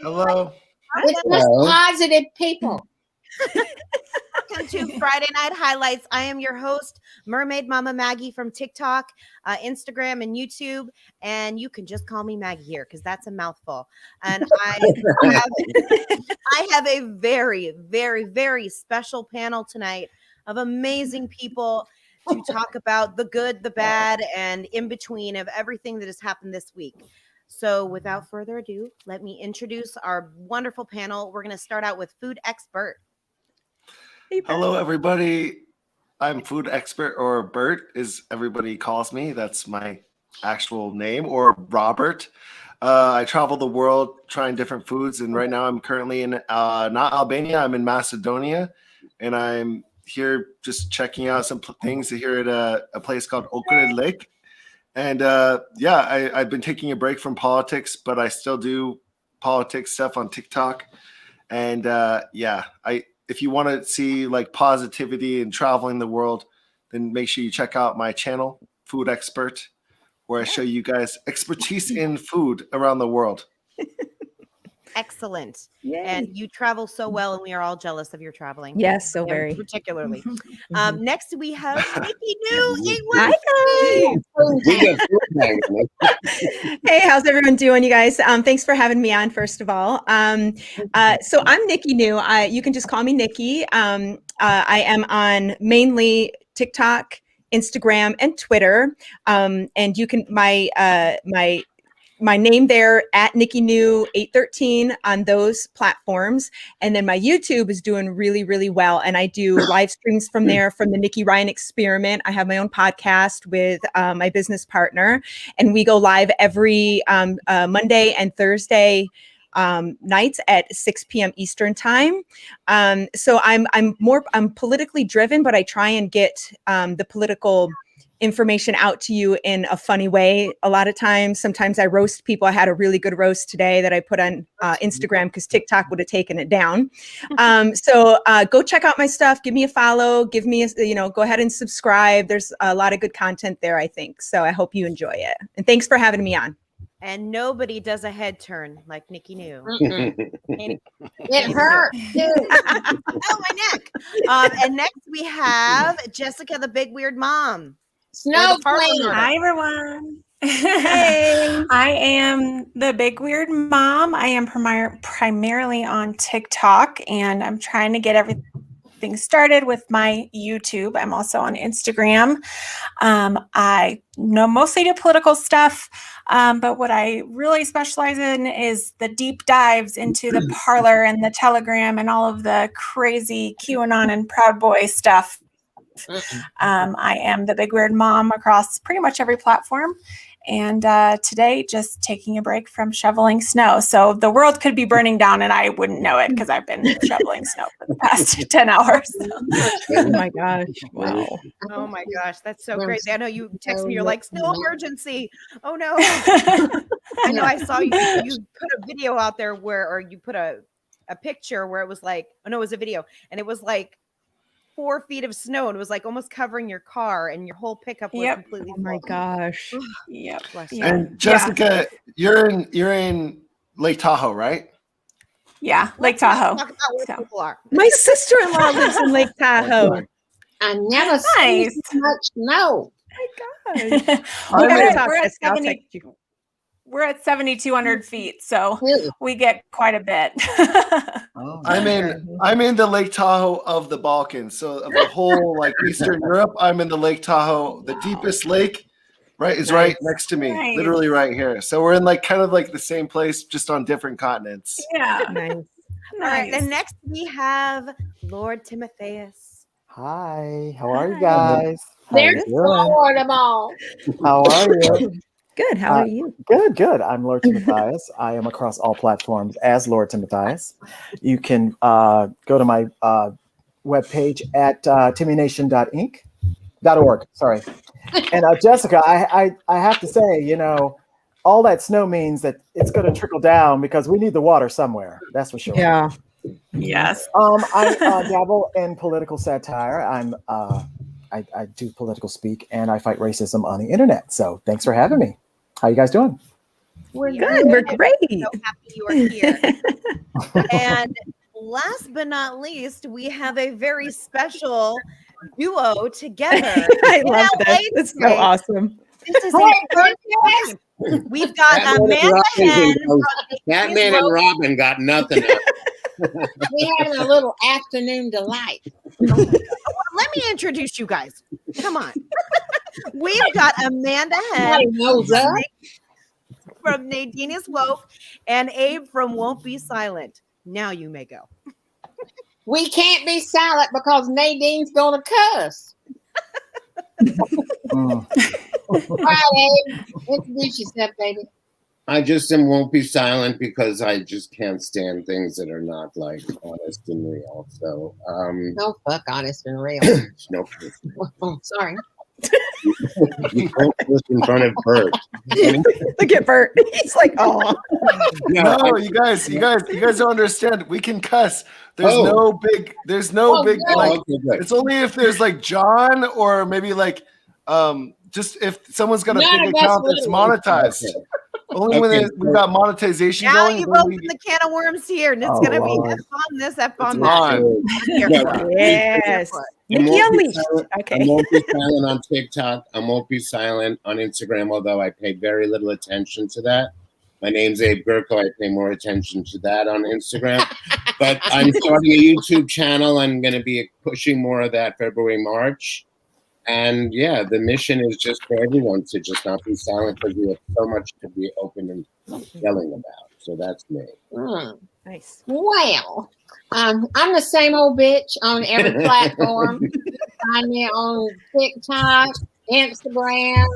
Hello. It's just positive people. Welcome to Friday Night Highlights. I am your host, Mermaidmama Maggie from TikTok, Instagram, and YouTube. And you can just call me Maggie here because that's a mouthful. And I have a very, very, very special panel tonight of amazing people to talk about the good, the bad, and in between of everything that has happened this week. So without further ado, let me introduce our wonderful panel. We're going to start out with Food X Bert. Hello, everybody. I'm Food X Bert, or Bert, as everybody calls me. That's my actual name, or Robert. I travel the world trying different foods, and right now I'm currently in not Albania. I'm in Macedonia, and I'm here just checking out some things here at a place called Okred Lake. And I've been taking a break from politics, but I still do politics stuff on TikTok. And if you want to see like positivity and traveling the world, then make sure you check out my channel, Food X Bert, where I show you guys expertise in food around the world. Excellent. Yay. And you travel so well, and we are all jealous of your traveling. Yes, so very. Particularly. Next, we have NIKKINOO. Hi, Hey, how's everyone doing, you guys? Thanks for having me on, first of all. So I'm NIKKINOO. You can just call me Nikki. I am on mainly TikTok, Instagram, and Twitter. And you can my name there at NIKKINOO 813 on those platforms. And then my YouTube is doing really, really well. And I do live streams from there from the Nikki Ryan Experiment. I have my own podcast with my business partner, and we go live every Monday and Thursday nights at 6 p.m. Eastern time. So I'm politically driven, but I try and get the political information out to you in a funny way. A lot of times, sometimes I roast people. I had a really good roast today that I put on Instagram because TikTok would have taken it down. So go check out my stuff. Give me a follow. Give me go ahead and subscribe. There's a lot of good content there, I think. So I hope you enjoy it. And thanks for having me on. And nobody does a head turn like NIKKINOO. It hurt, too. Oh, my neck. And next we have Jessica, the big weird mom. Snow Queen. Hi, everyone. Hey. I am the big weird mom. I am primarily on TikTok, and I'm trying to get everything started with my YouTube. I'm also on Instagram. I know mostly the political stuff, but what I really specialize in is the deep dives into the Parler and the Telegram and all of the crazy QAnon and Proud Boy stuff. I am the big weird mom across pretty much every platform, and today just taking a break from shoveling snow. So the world could be burning down and I wouldn't know it because I've been shoveling snow for the past 10 hours. Oh my gosh. Wow. Oh my gosh, that's so great. I know you text me, you're like, snow emergency. Oh no. I know I saw you put a video out there or you put a picture where it was like, oh no, it was a video, and it was like 4 feet of snow, and it was like almost covering your car, and your whole pickup was completely full. Oh my gosh. Yep. And Jessica, you're in Lake Tahoe, right? Yeah, Lake Tahoe. Talk about where people are. My sister-in-law lives in Lake Tahoe. I never seen so much snow. Oh my gosh. We're at 7,200 feet, so we get quite a bit. I'm in the Lake Tahoe of the Balkans, so of the whole like Eastern Europe. I'm in the Lake Tahoe, the deepest lake, is right next to me, literally right here. So we're in like kind of like the same place, just on different continents. Yeah, nice. All right, and next we have Lord Timothais. Hi, how are you guys? There's Lord of all. How are you? Good. How are you? Good. I'm Lord Timothais. I am across all platforms as Lord Timothais. You can go to my webpage at timmynation.org. Sorry. And Jessica, I have to say, all that snow means that it's going to trickle down because we need the water somewhere. That's for sure. Yeah. Yes. I dabble in political satire. I do political speak, and I fight racism on the internet. So thanks for having me. How you guys doing? We're Good. We're great. So happy you are here. And last but not least, we have a very special duo together. I love LA this. It's so today. awesome. This is Hey, a great team. We've got Amanda Henn from Batman and Robin got nothing. We're having a little afternoon delight. Let me introduce you guys. Come on. We've got Amanda Henn Nobody knows us. from Nadine is Woke and Abe from Won't Be Silent. Now you may go. We can't be silent because Nadine's gonna cuss. All right, Abe. Introduce yourself, baby. I just won't be silent because I just can't stand things that are not like honest and real. So No, fuck honest and real. no, Oh, sorry. you can't listen in front of Bert. Look at Bert. He's like, oh. No, you guys don't understand. We can cuss. There's Oh. no big Oh, like Okay, good. it's only if there's like John or maybe like just if someone's got a None big of us account that's would. monetized. Okay. Only when Okay. we've got monetization Now going. you've then opened the can of worms here, and it's Oh, going to be Lord. F on this, F on It's that. on. Here Yeah. for it. Yes. I Nikki won't be Unleashed. silent- I Okay. won't be silent on TikTok. I won't be silent on Instagram, although I pay very little attention to that. My name's Abe Gurko. I pay more attention to that on Instagram. But I'm starting a YouTube channel. I'm going to be pushing more of that February, March. And yeah, the mission is just for everyone to just not be silent because we have so much to be open and yelling about. So that's me. Nice. Well, I'm the same old bitch on every platform. Find me on TikTok, Instagram,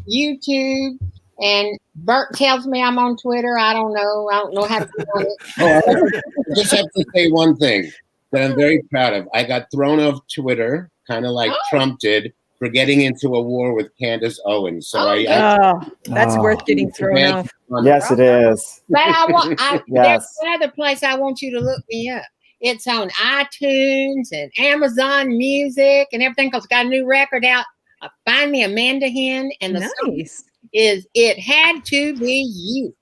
YouTube, and Bert tells me I'm on Twitter. I don't know. I don't know how to get on it. I just have to say one thing that I'm very proud of. I got thrown off Twitter, kind of like Trump did, for getting into a war with Candace Owens. So I Oh, that's Oh. worth getting thrown off. Yes, it is. But there's Yes. another place I want you to look me up. It's on iTunes and Amazon Music and everything because it's got a new record out. Find me Amanda Henn, and the song Nice. is "It Had to Be You."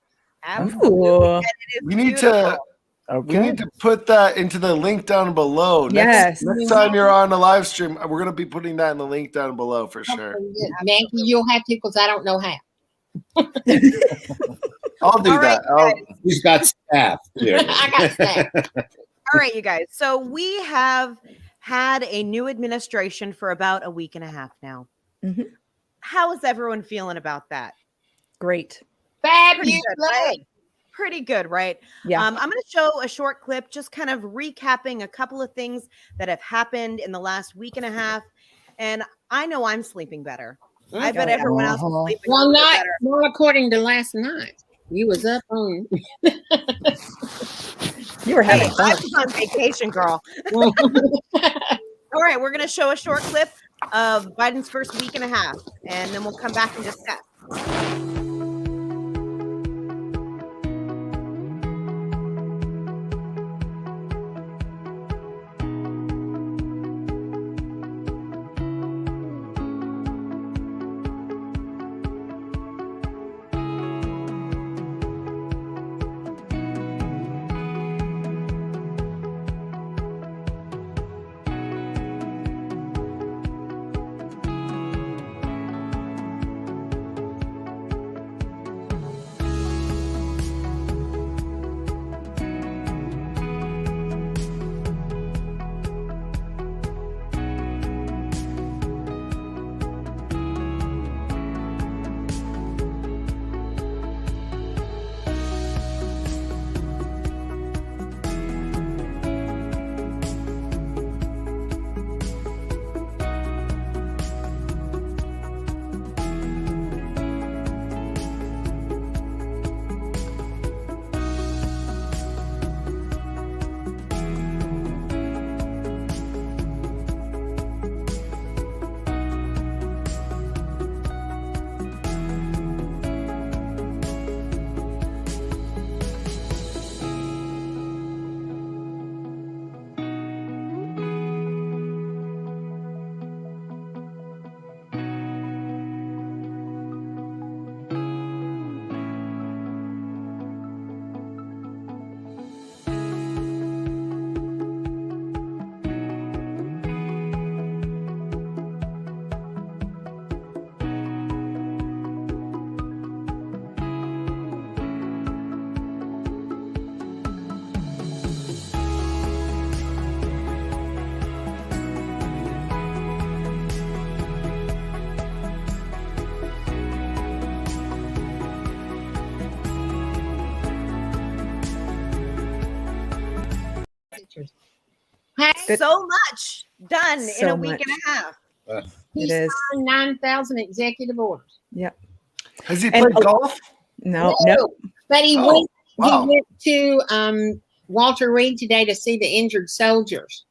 Absolutely. Ooh. And it is We need beautiful. to Okay. we need to put that into the link down below. Yes. Next time you're on the live stream, we're gonna be putting that in the link down below for sure. Maggie, you'll have to because I don't know how. I'll do All right, that. He's got staff. I got that. All right, you guys. So we have had a new administration for about a week and a half now. Mhm. How is everyone feeling about that? Great. Fabulous. good, right? Pretty good, right? Yeah. I'm going to show a short clip, just kind of recapping a couple of things that have happened in the last week and a half. And I know I'm sleeping better. I bet everyone else is sleeping a Well, little bit not better. well, according to last night. You was up on. You were having I fun. was on vacation, girl. All right, we're going to show a short clip of Biden's first week and a half, and then we'll come back and discuss. Hey, So much done in So a week much. and a half. he It is. signed 9,000 executive orders. Yep. Has he And- played golf? No. But he Oh, wow. went to Walter Reed today to see the injured soldiers.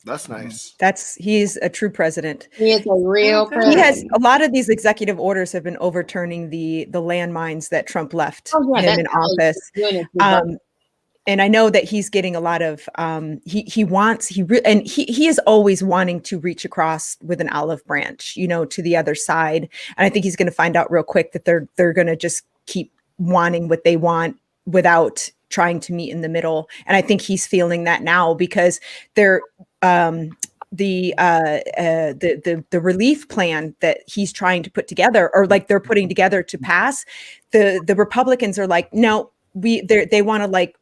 That's nice. He's a true president. He is a real good. He president. has a lot of these executive orders have been overturning the landmines that Trump left Oh, yeah, him that's in how he's office. doing it with And I know that he's getting a lot of he is always wanting to reach across with an olive branch, to the other side. And I think he's going to find out real quick that they're going to just keep wanting what they want without trying to meet in the middle. And I think he's feeling that now because they're the relief plan that he's trying to put together, or like they're putting together to pass, the Republicans are like, no, they want to like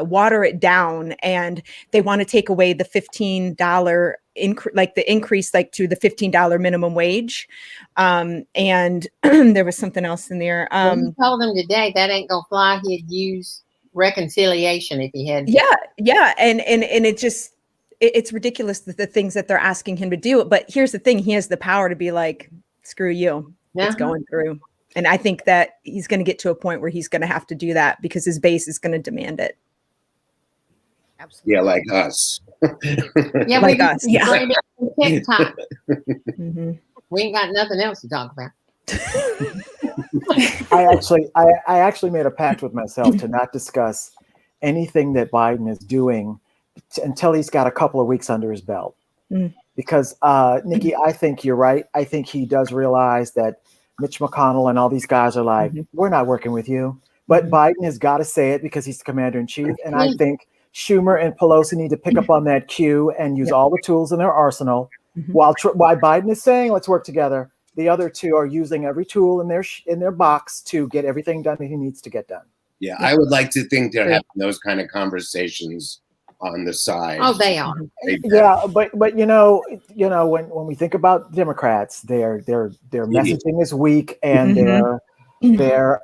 water it down, and they want to take away the $15 increase like to the $15 minimum wage. And there was something else in there. he told them today that ain't gonna fly. He'd use reconciliation if he had. Yeah. And it's ridiculous that the things that they're asking him to do. But here's the thing. He has the power to be like, screw you. It's going through. And I think that he's going to get to a point where he's going to have to do that because his base is going to demand it. Absolutely. Yeah, like us. Yeah, Like we us. yeah. TikTok. Mhm. We ain't got nothing else to talk about. I actually made a pact with myself to not discuss anything that Biden is doing until he's got a couple of weeks under his belt. Mm. Because Nikki, I think you're right. I think he does realize that Mitch McConnell and all these guys are like, we're not working with you. But Biden has got to say it because he's the commander in chief. And I think Schumer and Pelosi need to pick up on that cue and use all the tools in their arsenal. While Biden is saying, let's work together, the other two are using every tool in their box to get everything done that he needs to get done. Yeah, I would like to think they're having those kind of conversations on the side. Oh, they are. Yeah, but when we think about Democrats, their messaging is weak, and their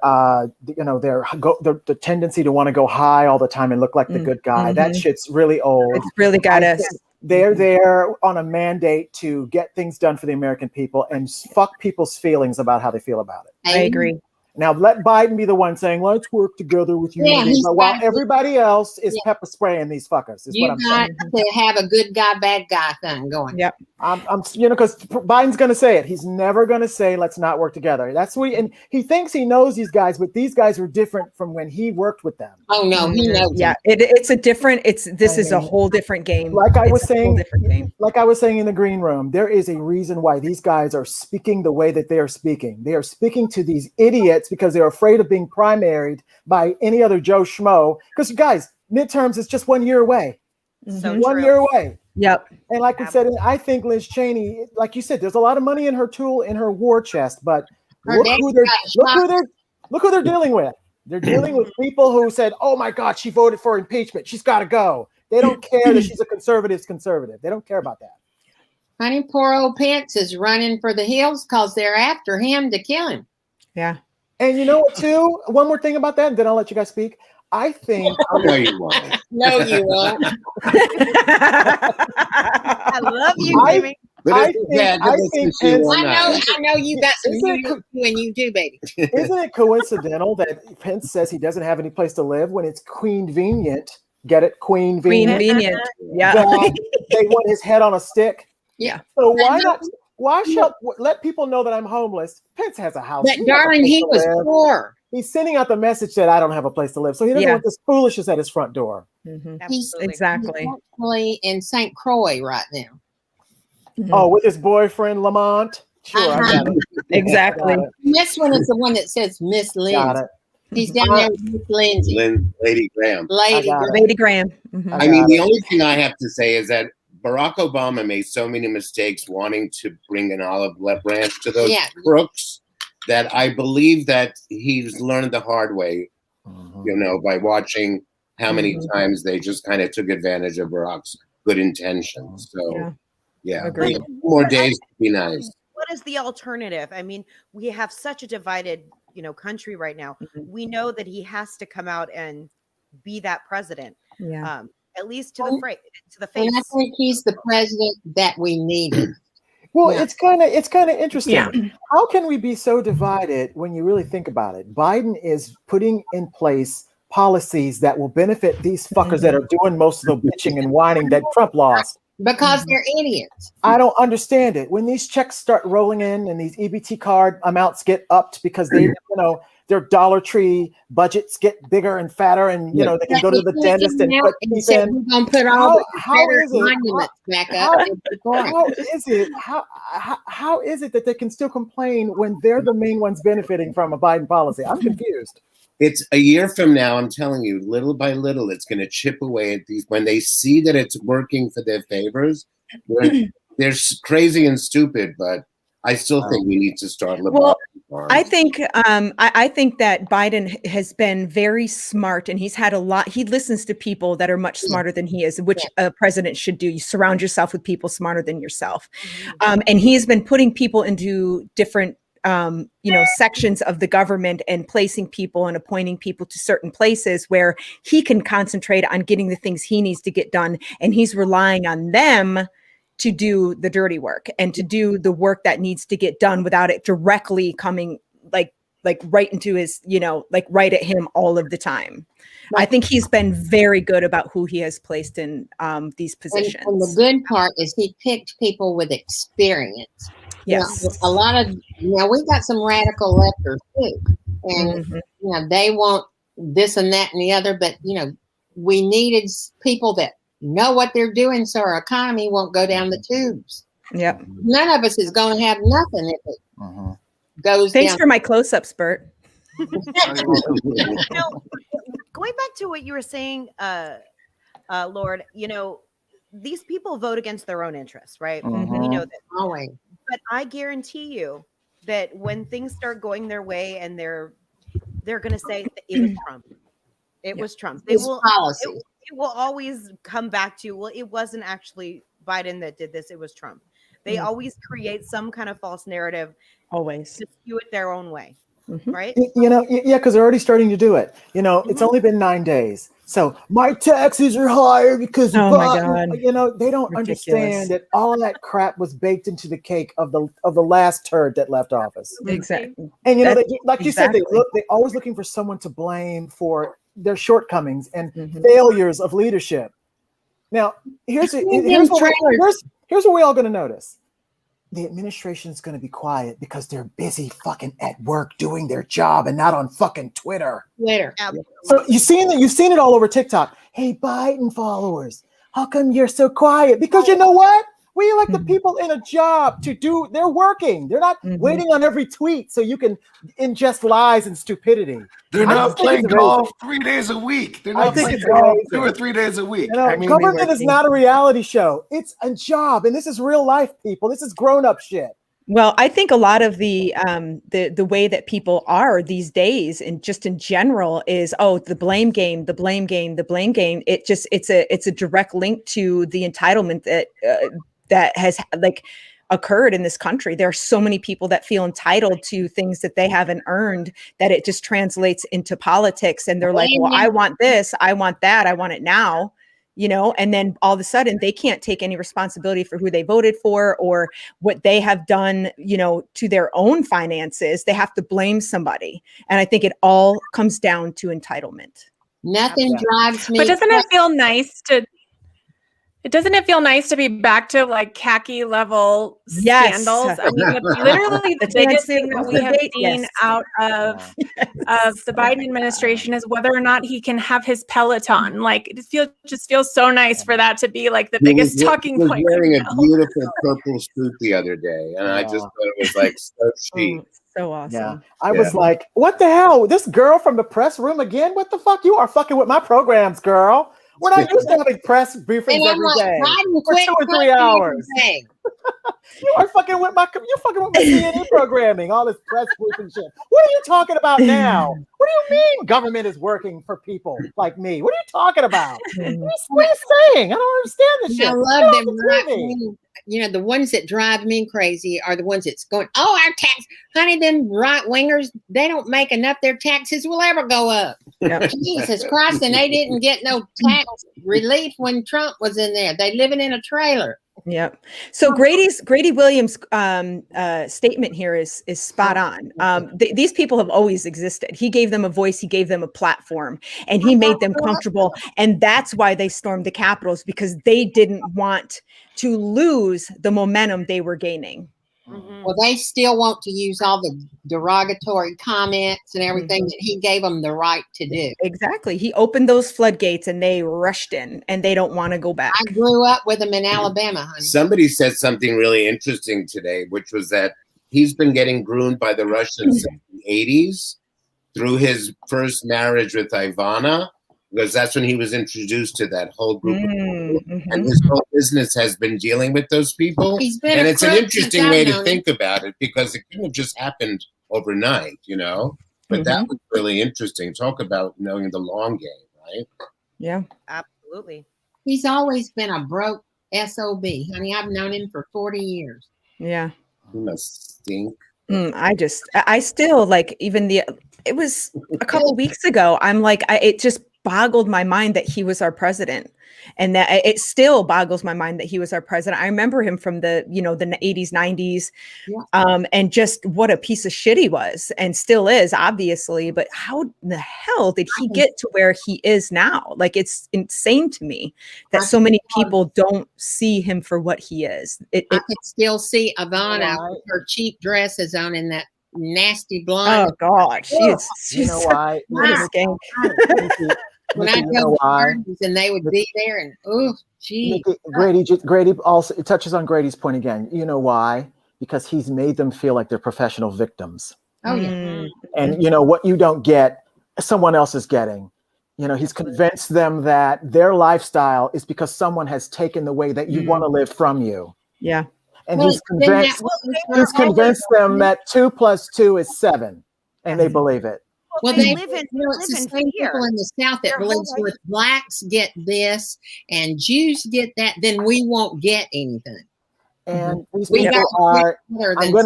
tendency to want to go high all the time and look like the good guy. That shit's really old. It's really got us. They're there on a mandate to get things done for the American people and fuck people's feelings about how they feel about it. I agree. Now let Biden be the one saying, let's work together with you. Yeah, while everybody else is pepper spraying these fuckers. You got to have a good guy, bad guy thing going. Yep. Because Biden's going to say it. He's never going to say, let's not work together. That's what and he thinks he knows these guys, but these guys are different from when he worked with them. Oh no, he knows. Yeah, it's a different. This is a whole different game. Like I was saying, different game. Like I was saying in the green room, there is a reason why these guys are speaking the way that they are speaking. They are speaking to these idiots because they're afraid of being primaried by any other Joe Schmo. Because guys, midterms is just 1 year away. So 1 true. year away. Yep. And like we said, I think Liz Cheney, like you said, there's a lot of money in her war chest, but look who they're dealing with. They're dealing with people who said, "Oh my God, she voted for impeachment. She's got to go." They don't care that she's a conservative. They don't care about that. Honey, poor old Pence is running for the hills because they're after him to kill him. Yeah. And you know what, too? One more thing about that, and then I'll let you guys speak. I think. No, you won't. No, you won't. I love you, Jimmy. I think Pence, I know you got some you too, baby. Isn't it coincidental that Pence says he doesn't have any place to live when it's convenient? Get it? Convenient. Yeah. They want his head on a stick. Yeah. So why not? Why should let people know that I'm homeless? Pence has a house. But darling, he was poor. He's sending out the message that I don't have a place to live. So he doesn't want this foolishness at his front door. He's Exactly. actually in St. Croix right now. Oh, with his boyfriend Lamont. Sure, I got it. Exactly. This one is the one that says Miss Lindsay. Got it. He's down there with Miss Lindsay. Lady Graham. Lady Graham. I mean, the only thing I have to say is that Barack Obama made so many mistakes wanting to bring an olive branch to those crooks that I believe that he's learned the hard way, by watching how many times they just kind of took advantage of Barack's good intentions. So, Agreed. More days would be nice. What is the alternative? I mean, we have such a divided, country right now. We know that he has to come out and be that president. Yeah. at least to the face. And I think he's the president that we needed. Well, it's kind of interesting. Yeah. How can we be so divided when you really think about it? Biden is putting in place policies that will benefit these fuckers that are doing most of the bitching and whining that Trump lost. Because they're idiots. I don't understand it. When these checks start rolling in and these EBT card amounts get upped because they, their Dollar Tree budgets get bigger and fatter, and they can go to the dentist and put teeth in. We're gonna put all how is it? monuments back up. How is it that they can still complain when they're the main ones benefiting from a Biden policy? I'm confused. It's a year from now, I'm telling you, little by little, it's going to chip away at these. When they see that it's working for their favors, they're crazy and stupid, but I still think we need to start. Well, I think that Biden has been very smart, and he's had a lot. He listens to people that are much smarter than he is, which a president should do. You surround yourself with people smarter than yourself. And he's been putting people into different sections of the government and placing people and appointing people to certain places where he can concentrate on getting the things he needs to get done. And he's relying on them to do the dirty work and to do the work that needs to get done without it directly coming like right into his, right at him all of the time. I think he's been very good about who he has placed in these positions. And the good part is he picked people with experience. Yes. A lot of, we've got some radical lefters too. And, they want this and that and the other, but, we needed people that know what they're doing so our economy won't go down the tubes. Yep. None of us is going to have nothing if it goes Thanks down. for my close-ups, Bert. Going back to what you were saying, Lord, these people vote against their own interests, right? We know that. Always. But I guarantee you that when things start going their way and they're going to say that it was Trump. It was Trump. They will policy. It will always come back to, well, it wasn't actually Biden that did this. It was Trump. They always create some kind of false narrative. Always. To skew it their own way. Right? Because they're already starting to do it. It's only been 9 days. So my taxes are higher because my God. They don't understand that all of that crap was baked into the cake of the last turd that left office. Exactly. And you said, they always looking for someone to blame for their shortcomings and failures of leadership. Now, here's what we're all going to notice. The administration is going to be quiet because they're busy fucking at work doing their job and not on fucking Twitter. So you've seen it all over TikTok. Hey, Biden followers, how come you're so quiet? Because you know what? We elect the people in a job to do. They're working. They're not waiting on every tweet so you can ingest lies and stupidity. They're not playing golf 3 days a week. They're not playing golf 2 or 3 days a week. Government is not a reality show. It's a job, and this is real life, people. This is grown-up shit. Well, I think a lot of the way that people are these days, and just in general, is the blame game. It's a direct link to the entitlement that has occurred in this country. There are so many people that feel entitled to things that they haven't earned that it just translates into politics. And they're like, well, I want this, I want that, I want it now, and then all of a sudden they can't take any responsibility for who they voted for or what they have done, to their own finances. They have to blame somebody. And I think it all comes down to entitlement. Nothing drives me. But doesn't it feel nice to be back to khaki level scandals? I mean, it's literally the biggest thing that we have seen out of the Biden administration is whether or not he can have his Peloton. It just feels so nice for that to be the biggest talking point. He was wearing a beautiful purple suit the other day, and I just thought it was so chic. So awesome. Yeah. I was like, what the hell? This girl from the press room again? What the fuck? You are fucking with my programs, girl. We're not used to having press briefings every day for 2 or 3 hours. You're fucking with my CNN programming, all this press briefing shit. What are you talking about now? What do you mean government is working for people like me? What are you talking about? What are you saying? I don't understand this shit. I love them right-wing. You know, the ones that drive me crazy are the ones that's going, oh, our tax, honey, them right-wingers, they don't make enough. Their taxes will ever go up. Yep. Jesus Christ, and they didn't get no tax relief when Trump was in there. They living in a trailer. Yep. So Grady Williams' statement here is spot on. These people have always existed. He gave them a voice. He gave them a platform, and he made them comfortable. And that's why they stormed the Capitals, because they didn't want to lose the momentum they were gaining. Well, they still want to use all the derogatory comments and everything that he gave them the right to do. Exactly. He opened those floodgates and they rushed in, and they don't want to go back. I grew up with him in Alabama, honey. Somebody said something really interesting today, which was that he's been getting groomed by the Russians since the 80s through his first marriage with Ivana, because that's when he was introduced to that whole group of people. And his whole business has been dealing with those people. And it's an interesting way to think about it, because it couldn't have just happened overnight, you know? But that was really interesting. Talk about knowing the long game, right? Yeah. Absolutely. He's always been a broke SOB, honey. I've known him for 40 years. Yeah. He must stink. I still like, it was a couple weeks ago. I'm like, it just boggled my mind that he was our president, and that it still boggles my mind that he was our president. I remember him from the 80s, 90s, and just what a piece of shit he was, and still is, obviously. But how the hell did he get to where he is now? Like, it's insane to me that so many people don't see him for what he is. I can still see Ivana with her cheap dresses on in that nasty blonde. Oh God, she's you know why? When I go to parties and they would be there, and gee. Grady also, it touches on Grady's point again. You know why? Because he's made them feel like they're professional victims. Oh yeah. And you know what you don't get, someone else is getting. You know, he's convinced them that their lifestyle is because someone has taken the way that you want to live from you. Yeah. And he's convinced them that 2 + 2 is 7, and they believe it. Well, it's the same people in the South that believes if blacks get this and Jews get that, then we won't get anything. And these people are, I'm going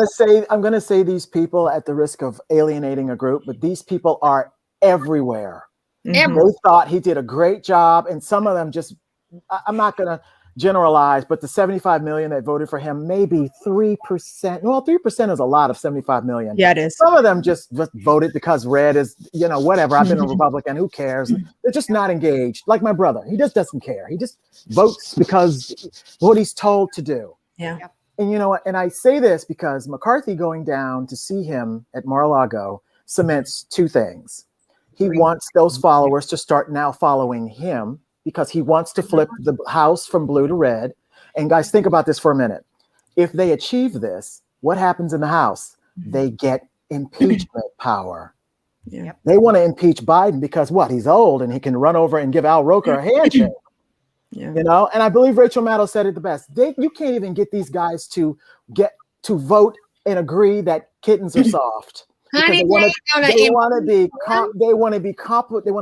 to say these people at the risk of alienating a group, but these people are everywhere. They thought he did a great job, and some of them just, I'm not going to generalize, but the 75 million that voted for him, maybe 3%. Well, 3% is a lot of 75 million. Yeah, it is. Some of them just voted because red is, whatever. I've been a Republican. Who cares? They're just not engaged. Like my brother, he just doesn't care. He just votes because what he's told to do. Yeah. And you know what? And I say this because McCarthy going down to see him at Mar-a-Lago cements two things. He wants those followers to start now following him, because he wants to flip the House from blue to red. And guys, think about this for a minute. If they achieve this, what happens in the House? They get impeachment power. Yeah. They want to impeach Biden because what? He's old and he can run over and give Al Roker a handshake. Yeah. And I believe Rachel Maddow said it the best. You can't even get these guys to get to vote and agree that kittens are soft. Honey, they want to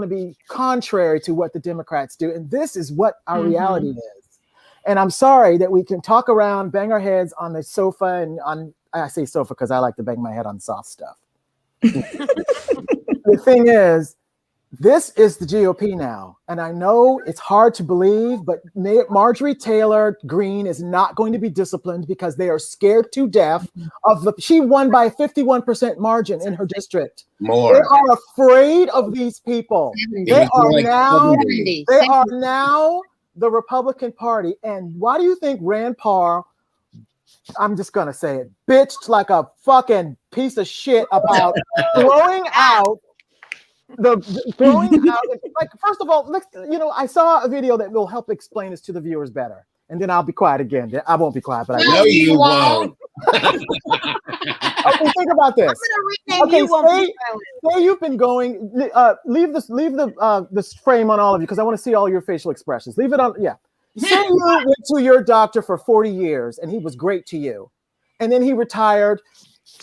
be contrary to what the Democrats do, and this is what our reality is. And I'm sorry that we can talk around, bang our heads on the sofa, and I say sofa because I like to bang my head on soft stuff. The thing is, this is the GOP now, and I know it's hard to believe, but Marjorie Taylor Greene is not going to be disciplined because they are scared to death she won by a 51% margin in her district. More. They are afraid of these people. They are now the Republican Party. And why do you think Rand Paul, I'm just going to say it, bitched like a fucking piece of shit about throwing out like, first of all, I saw a video that will help explain this to the viewers better, and then I'll be quiet again. I won't be quiet, but no, you won't. Okay, think about this. Okay, say you've been going. Leave this frame on all of you because I want to see all your facial expressions. Leave it on. Yeah, Say you went to your doctor for 40 years and he was great to you. And then he retired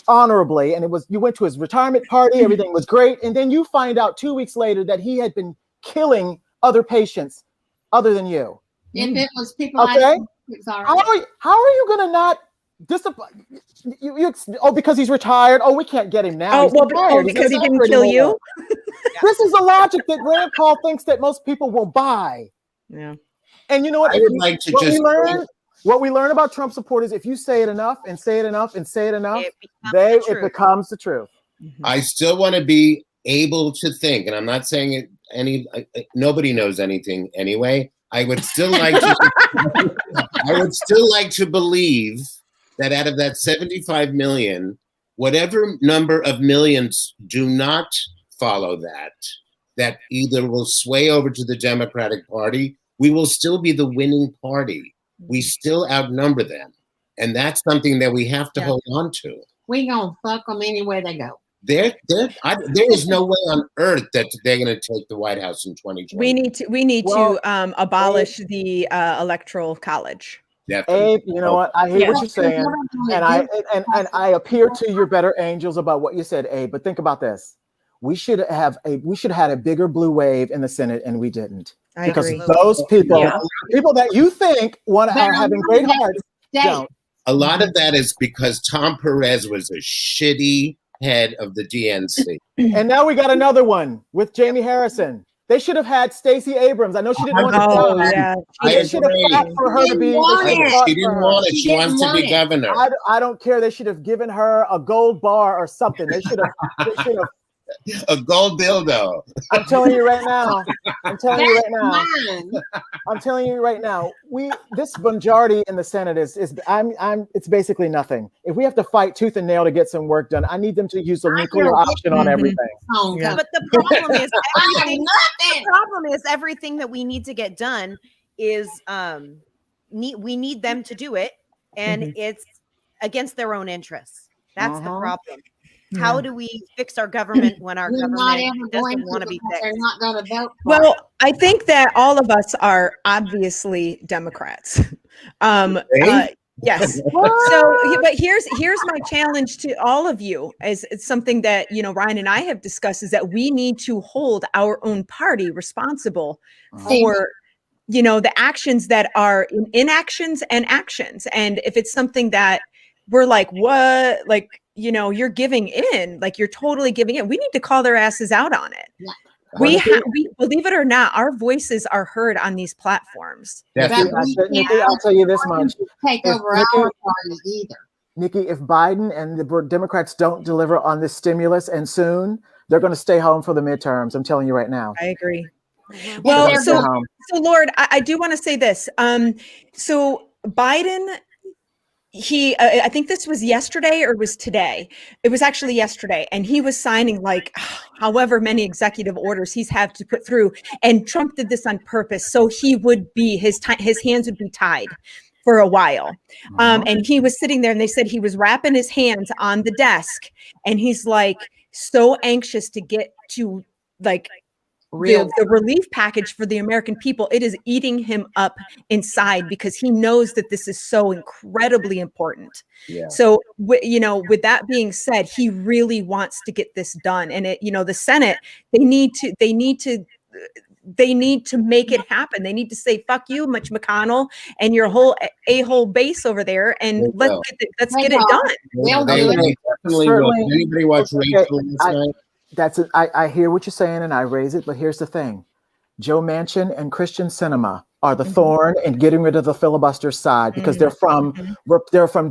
honorably, and you went to his retirement party, everything was great. And then you find out 2 weeks later that he had been killing other patients other than you. If it was people Okay. it's all right. How are you going to not discipline? Because he's retired. Oh, we can't get him now. Because he didn't kill you. This is a logic that Rand Paul thinks that most people will buy. Yeah. And you know what? I would like to What we learn about Trump supporters, if you say it enough and say it enough and say it enough, it becomes the truth. I still want to be able to think, and I'm not saying it. Nobody knows anything anyway. I would still like to believe that out of that 75 million, whatever number of millions do not follow that either will sway over to the Democratic Party, we will still be the winning party. We still outnumber them. And that's something that we have to hold on to. We gonna fuck them anywhere they go. There is no way on earth that they're going to take the White House in 2020. We need to abolish the electoral college. Definitely. Abe, you know what? I hear what you're saying, and I appeal to your better angels about what you said, Abe. But think about this: we should have had a bigger blue wave in the Senate, and we didn't. Because those people that you think are having great hearts, don't. A lot of that is because Tom Perez was a shitty head of the DNC. And now we got another one with Jamie Harrison. They should have had Stacey Abrams. I know she didn't want to. They should have fought for her to be. She didn't want it. She wants to be governor. I don't care. They should have given her a gold bar or something. They should have. A gold dildo. I'm telling you right now. This majority in the Senate it's basically nothing. If we have to fight tooth and nail to get some work done, I need them to use a nuclear option on everything. But the problem is everything that we need to get done is we need them to do it, and it's against their own interests. That's the problem. How do we fix our government when our government doesn't want to be fixed? They're not going to vote. Well, I think that all of us are obviously Democrats. Yes. But here's my challenge to all of you. It's something that Ryan and I have discussed, is that we need to hold our own party responsible for the actions that are inactions and actions. And if it's something that we're like, what, like, you're giving in, like you're totally giving in, we need to call their asses out on it. Yeah. We believe it or not, our voices are heard on these platforms. Nikki, I'll tell you this much. Take over our party either. Nikki, if Biden and the Democrats don't deliver on this stimulus and soon, they're going to stay home for the midterms. I'm telling you right now. I agree. Well, so Lord, I do want to say this. So Biden, I think this was yesterday or it was today. It was actually yesterday. And he was signing like however many executive orders he's had to put through. And Trump did this on purpose. So he would be, his hands would be tied for a while. And he was sitting there and they said he was wrapping his hands on the desk. And he's like so anxious to get to like the relief package for the American people. It is eating him up inside because he knows that this is so incredibly important. Yeah. So, with that being said, he really wants to get this done. And the Senate, they need to make it happen. They need to say, fuck you, Mitch McConnell, and your whole a-hole base over there. And let's get it done. Definitely will. Anybody watch Rachel last night? I hear what you're saying and I raise it, but here's the thing. Joe Manchin and Christian Sinema are the thorn in getting rid of the filibuster side because they're from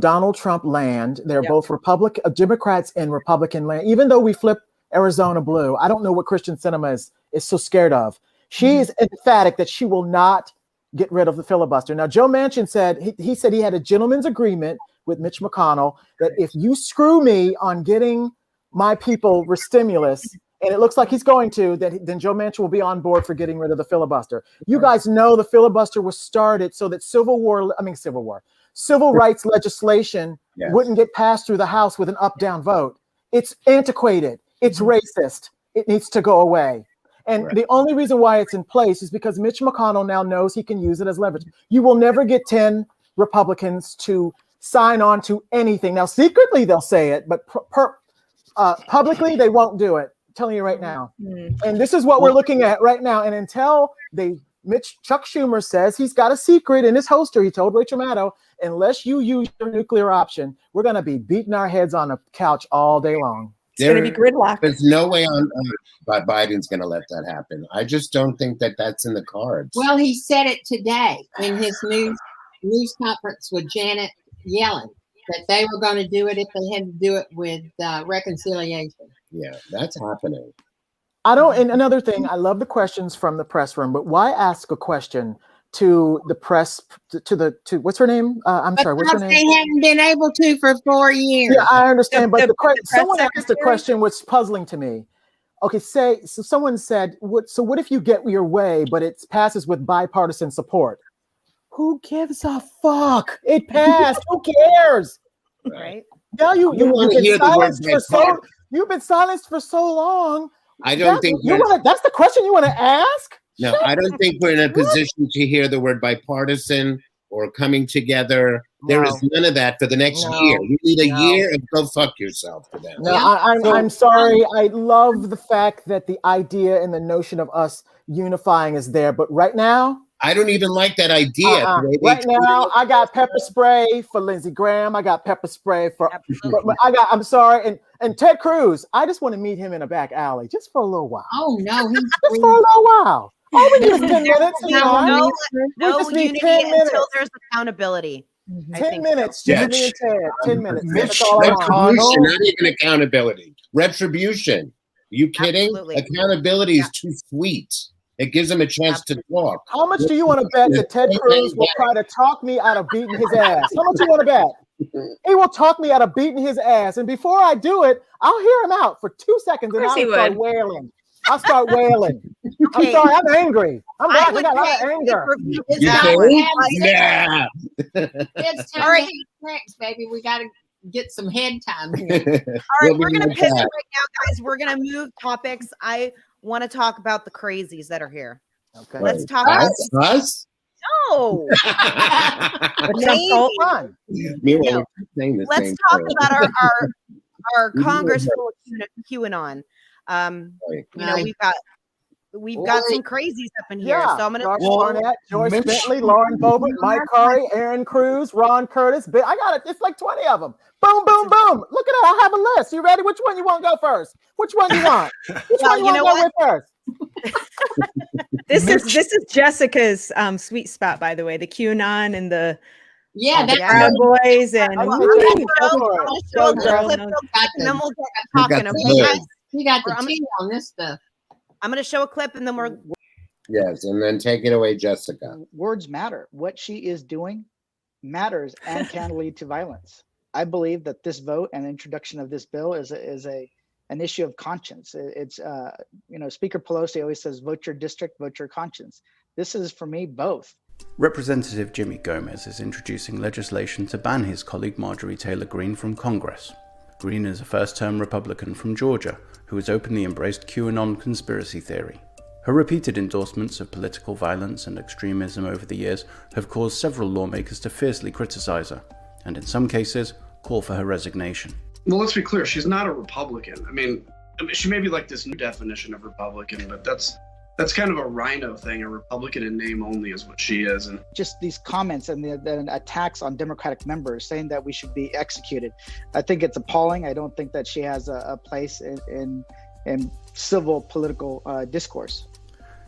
Donald Trump land. They're both Democrats in Republican land. Even though we flip Arizona blue, I don't know what Christian Sinema is so scared of. She's emphatic that she will not get rid of the filibuster. Now, Joe Manchin said he had a gentleman's agreement with Mitch McConnell that if you screw me on getting my people were stimulus, and it looks like he's going to, then Joe Manchin will be on board for getting rid of the filibuster. You guys know the filibuster was started so that civil rights legislation wouldn't get passed through the House with an up-down vote. It's antiquated. It's racist. It needs to go away. And the only reason why it's in place is because Mitch McConnell now knows he can use it as leverage. You will never get 10 Republicans to sign on to anything. Now, secretly they'll say it, but publicly they won't do it. I'm telling you right now. And this is what we're looking at right now. And until Chuck Schumer says he's got a secret in his holster, he told Rachel Maddow, unless you use your nuclear option, we're going to be beating our heads on a couch all day long. It's going to be gridlock. There's no way on earth Biden's going to let that happen. I just don't think that that's in the cards. Well, he said it today in his news conference with Janet Yellen that they were going to do it if they had to do it with reconciliation. Yeah, that's happening. And another thing, I love the questions from the press room, but why ask a question to the press, to what's her name? I'm sorry, what's her name? They haven't been able to for 4 years. Yeah, I understand, but someone asked a question which is puzzling to me. Okay, so someone said, what if you get your way, but it passes with bipartisan support? Who gives a fuck? It passed. Who cares? Right. Now you've been silenced for so long. I don't think that's the question you want to ask? No, I don't think we're in a position to hear the word bipartisan or coming together. There is none of that for the next year. You need a year and go fuck yourself for that. No, I'm sorry. I love the fact that the idea and the notion of us unifying is there, but right now, I don't even like that idea. Right now, I got pepper spray for Lindsey Graham. I got pepper spray for. I'm sorry, and Ted Cruz. I just want to meet him in a back alley just for a little while. Oh no, just for a little while. All we need is 10 minutes. No unity until there's accountability. 10 minutes. Just me and Ted. 10 minutes. Retribution, not even accountability. Retribution. Are you kidding? Absolutely. Accountability is too sweet. It gives him a chance to talk. How much do you want to bet that Ted Cruz will try to talk me out of beating his ass? How much do you want to bet? He will talk me out of beating his ass. And before I do it, I'll hear him out for 2 seconds and I'll start wailing. I'm sorry. I'm angry. I got a lot of anger. It's time to have sex, baby. We got to get some head time here. All right, we're going to pivot right now, guys. We're going to move topics. I want to talk about the crazies that are here. Okay. Let's talk about us. No. Let's talk about our Congress full of QAnon. We've got some crazies up in here. So I'm going to Barnett, Joyce Bentley, Lauren Boebert, Mike Curry, Aaron Cruz, Ron Curtis. I got it. It's like 20 of them. Boom, boom, boom. Look at it. I have a list. You ready? Which one you want to go first? Which one you want? Which one you want to go with first? This is Jessica's sweet spot, by the way. The QAnon and the Proud Boys and then we'll get talking. Okay, you got the tea on this stuff. I'm going to show a clip and then we're. Yes, and then take it away, Jessica. Words matter. What she is doing matters and can lead to violence. I believe that this vote and introduction of this bill is an issue of conscience. It's Speaker Pelosi always says, vote your district, vote your conscience. This is, for me, both. Representative Jimmy Gomez is introducing legislation to ban his colleague Marjorie Taylor Greene from Congress. Greene is a first-term Republican from Georgia who has openly embraced QAnon conspiracy theory. Her repeated endorsements of political violence and extremism over the years have caused several lawmakers to fiercely criticize her, and in some cases, call for her resignation. Well, let's be clear, she's not a Republican. I mean, she may be like this new definition of Republican, but that's kind of a rhino thing. A Republican in name only is what she is. And just these comments and the attacks on Democratic members saying that we should be executed. I think it's appalling. I don't think that she has a place in civil political discourse.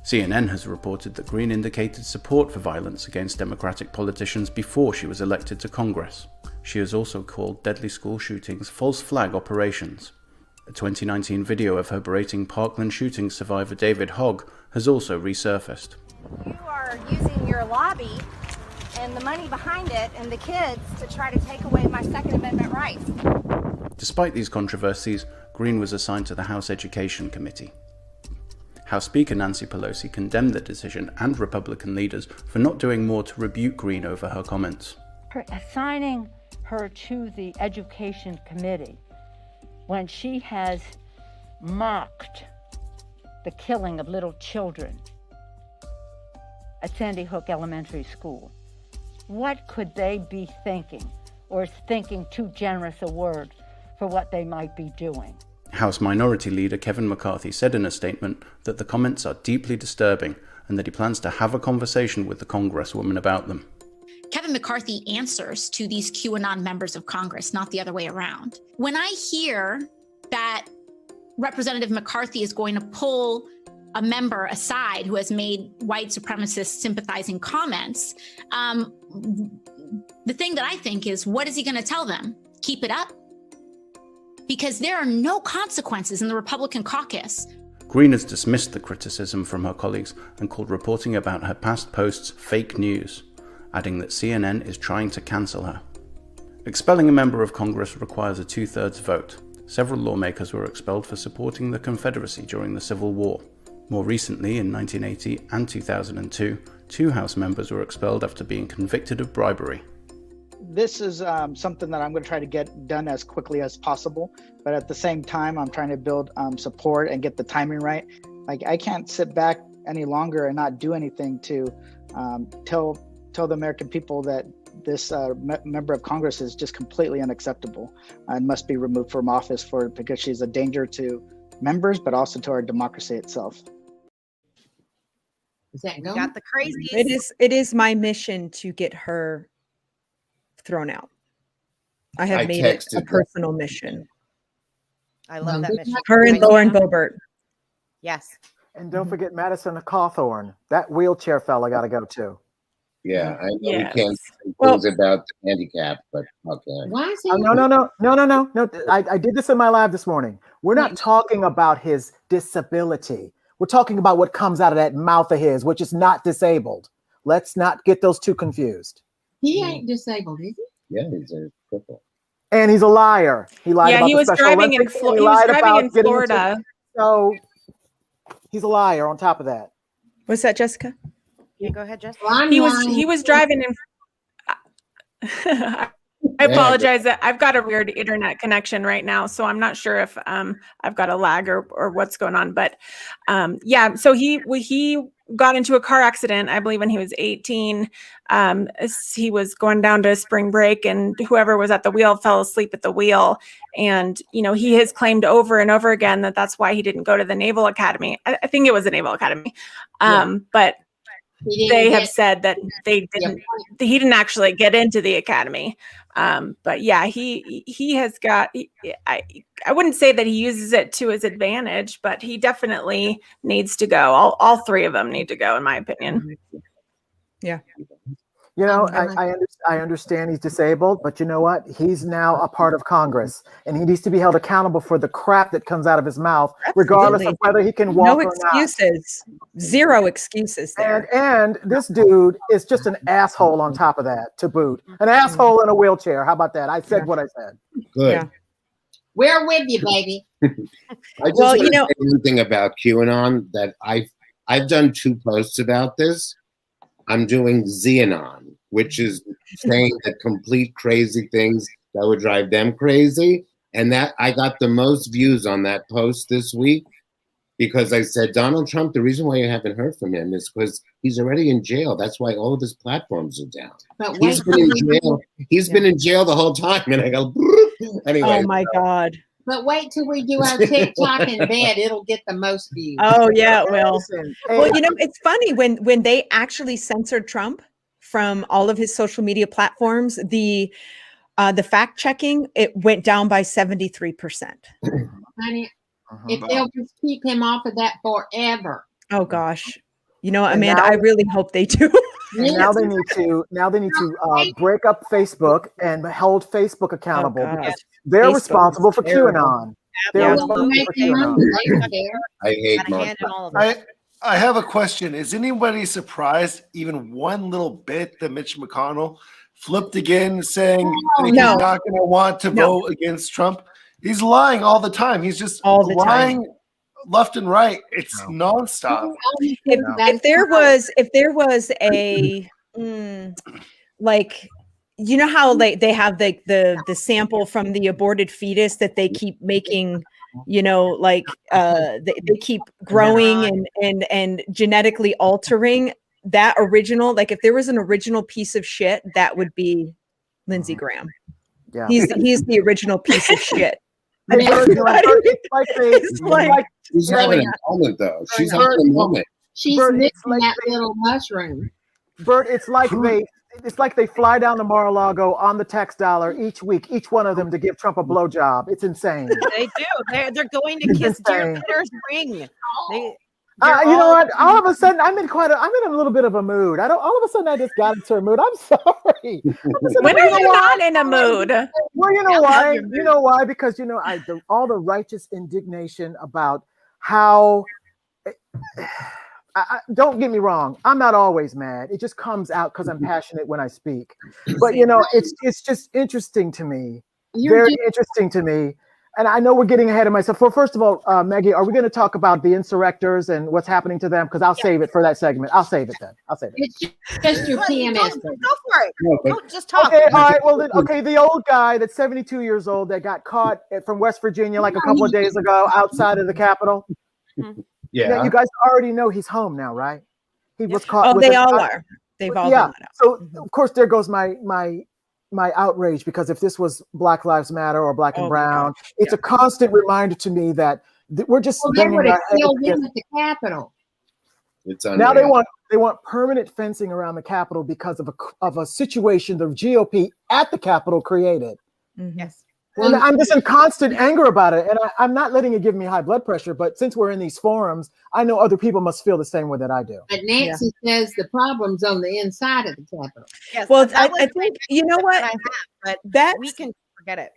CNN has reported that Greene indicated support for violence against Democratic politicians before she was elected to Congress. She has also called deadly school shootings false flag operations. A 2019 video of her berating Parkland shooting survivor David Hogg has also resurfaced. You are using your lobby and the money behind it and the kids to try to take away my Second Amendment rights. Despite these controversies, Greene was assigned to the House Education Committee. House Speaker Nancy Pelosi condemned the decision and Republican leaders for not doing more to rebuke Greene over her comments. Assigning her to the Education Committee when she has mocked the killing of little children at Sandy Hook Elementary School. What could they be thinking, or is thinking too generous a word for what they might be doing? House Minority Leader Kevin McCarthy said in a statement that the comments are deeply disturbing and that he plans to have a conversation with the Congresswoman about them. Kevin McCarthy answers to these QAnon members of Congress, not the other way around. When I hear that Representative McCarthy is going to pull a member aside who has made white supremacist sympathizing comments, the thing that I think is, what is he going to tell them? Keep it up? Because there are no consequences in the Republican caucus. Greene has dismissed the criticism from her colleagues and called reporting about her past posts fake news, adding that CNN is trying to cancel her. Expelling a member of Congress requires a 2/3 vote. Several lawmakers were expelled for supporting the Confederacy during the Civil War. More recently, in 1980 and 2002, 2 House members were expelled after being convicted of bribery. This is something that I'm going to try to get done as quickly as possible. But at the same time, I'm trying to build support and get the timing right. Like, I can't sit back any longer and not do anything to tell the American people that this member of Congress is just completely unacceptable and must be removed from office because she's a danger to members, but also to our democracy itself. Is that We going? got the crazies. It is my mission to get her thrown out. I have made it a personal mission. I love that mission. Her and Lauren Boebert. Yes. And don't forget Madison Cawthorn. That wheelchair fella got to go too. Yeah, I know Yes. we can't say things about the handicap, but okay. Why is he? No. I did this in my lab this morning. We're not talking about his disability. We're talking about what comes out of that mouth of his, which is not disabled. Let's not get those two confused. He ain't disabled, is he? Yeah, he's a cripple. And he's a liar. He lied about he the was Special driving in Olympics, and he was lied driving about in getting into- Florida. So he's a liar on top of that. What's that, Jessica? Yeah, go ahead, Jess. He was driving in. I apologize. I've got a weird internet connection right now, so I'm not sure if I've got a lag or what's going on. But yeah, so he got into a car accident, I believe, when he was 18. He was going down to spring break, and whoever was at the wheel fell asleep at the wheel. And he has claimed over and over again that that's why he didn't go to the Naval Academy. I think it was the Naval Academy, but they have said that he didn't actually get into the academy. But yeah, he has got, I wouldn't say that he uses it to his advantage, but he definitely needs to go. All 3 of them need to go, in my opinion. Yeah. I understand he's disabled, but you know what? He's now a part of Congress, and he needs to be held accountable for the crap that comes out of his mouth, regardless of whether he can walk or not. No excuses. Zero excuses there. And this dude is just an asshole on top of that, to boot. An asshole in a wheelchair. How about that? I said what I said. Good. Yeah. We're with you, baby. I just want to say one thing about QAnon that I've done 2 posts about this. I'm doing Xenon, which is saying the complete crazy things that would drive them crazy. And that I got the most views on that post this week because I said, Donald Trump, the reason why you haven't heard from him is because he's already in jail. That's why all of his platforms are down. But He's been in jail. He's been in jail the whole time. And I go, anyway. Oh my God. But wait till we do our TikTok in bed. It'll get the most views. Oh yeah, it will. Well, it's funny when they actually censored Trump from all of his social media platforms, the fact checking, it went down by 73%. Honey, if they'll just keep him off of that forever. Oh gosh. Amanda, I really hope they do. And now they need to break up Facebook and hold Facebook accountable because they're Facebook responsible for QAnon. They're responsible for QAnon. I hate Mark. I have a question. Is anybody surprised even one little bit that Mitch McConnell flipped again saying that he's not going to want to vote against Trump? He's lying all the time. He's just lying left and right. It's nonstop. If there was a like, how they have the sample from the aborted fetus that they keep making like they keep growing and genetically altering that original. Like if there was an original piece of shit, that would be Lindsey Graham. Yeah. He's the original piece of shit. She's having a moment, though. She's having a moment. She's mixing that little mushroom. Bert, it's like they fly down to Mar-a-Lago on the tax dollar each week, each one of them, to give Trump a blowjob. It's insane. They do. They're going to kiss Dear Peter's ring. You know what? All of a sudden, I'm in a little bit of a mood. All of a sudden, I just got into a mood. I'm sorry. When are you not in a mood? Well, you know why? You know why? Because all the righteous indignation about how. Don't get me wrong. I'm not always mad. It just comes out because I'm passionate when I speak. But it's just interesting to me. Very interesting to me. And I know we're getting ahead of myself. Well, first of all, Maggie, are we going to talk about the insurrectors and what's happening to them? Because I'll save it for that segment. I'll save it then. It's just your PMS. Go for it. No, just talk. Okay, all right. Well, the old guy that's 72 years old that got caught from West Virginia like a couple of days ago outside of the Capitol. Yeah. You guys already know he's home now, right? He was caught. Oh, they all are. They've all gone out. So of course there goes my outrage, because if this was Black Lives Matter or Black and Brown, it's a constant reminder to me that we're just they would have killed him at the Capitol. It's now they want permanent fencing around the Capitol because of a situation the GOP at the Capitol created. Yes. And I'm just in constant anger about it. And I'm not letting it give me high blood pressure, but since we're in these forums, I know other people must feel the same way that I do. But Nancy says the problem's on the inside of the Capitol. Yes, well, I think, you know what? But we can forget it.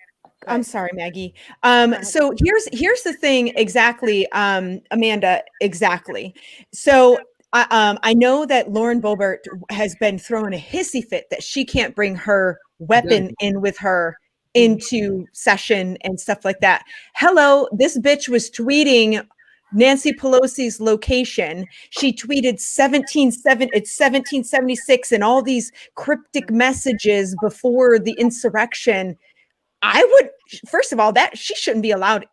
I'm sorry, Maggie. So here's the thing exactly, Amanda, exactly. So I know that Lauren Boebert has been throwing a hissy fit that she can't bring her weapon in with her into session and stuff like that. Hello, this bitch was tweeting Nancy Pelosi's location. She tweeted 1776 and all these cryptic messages before the insurrection. I would, first of all, that she shouldn't be allowed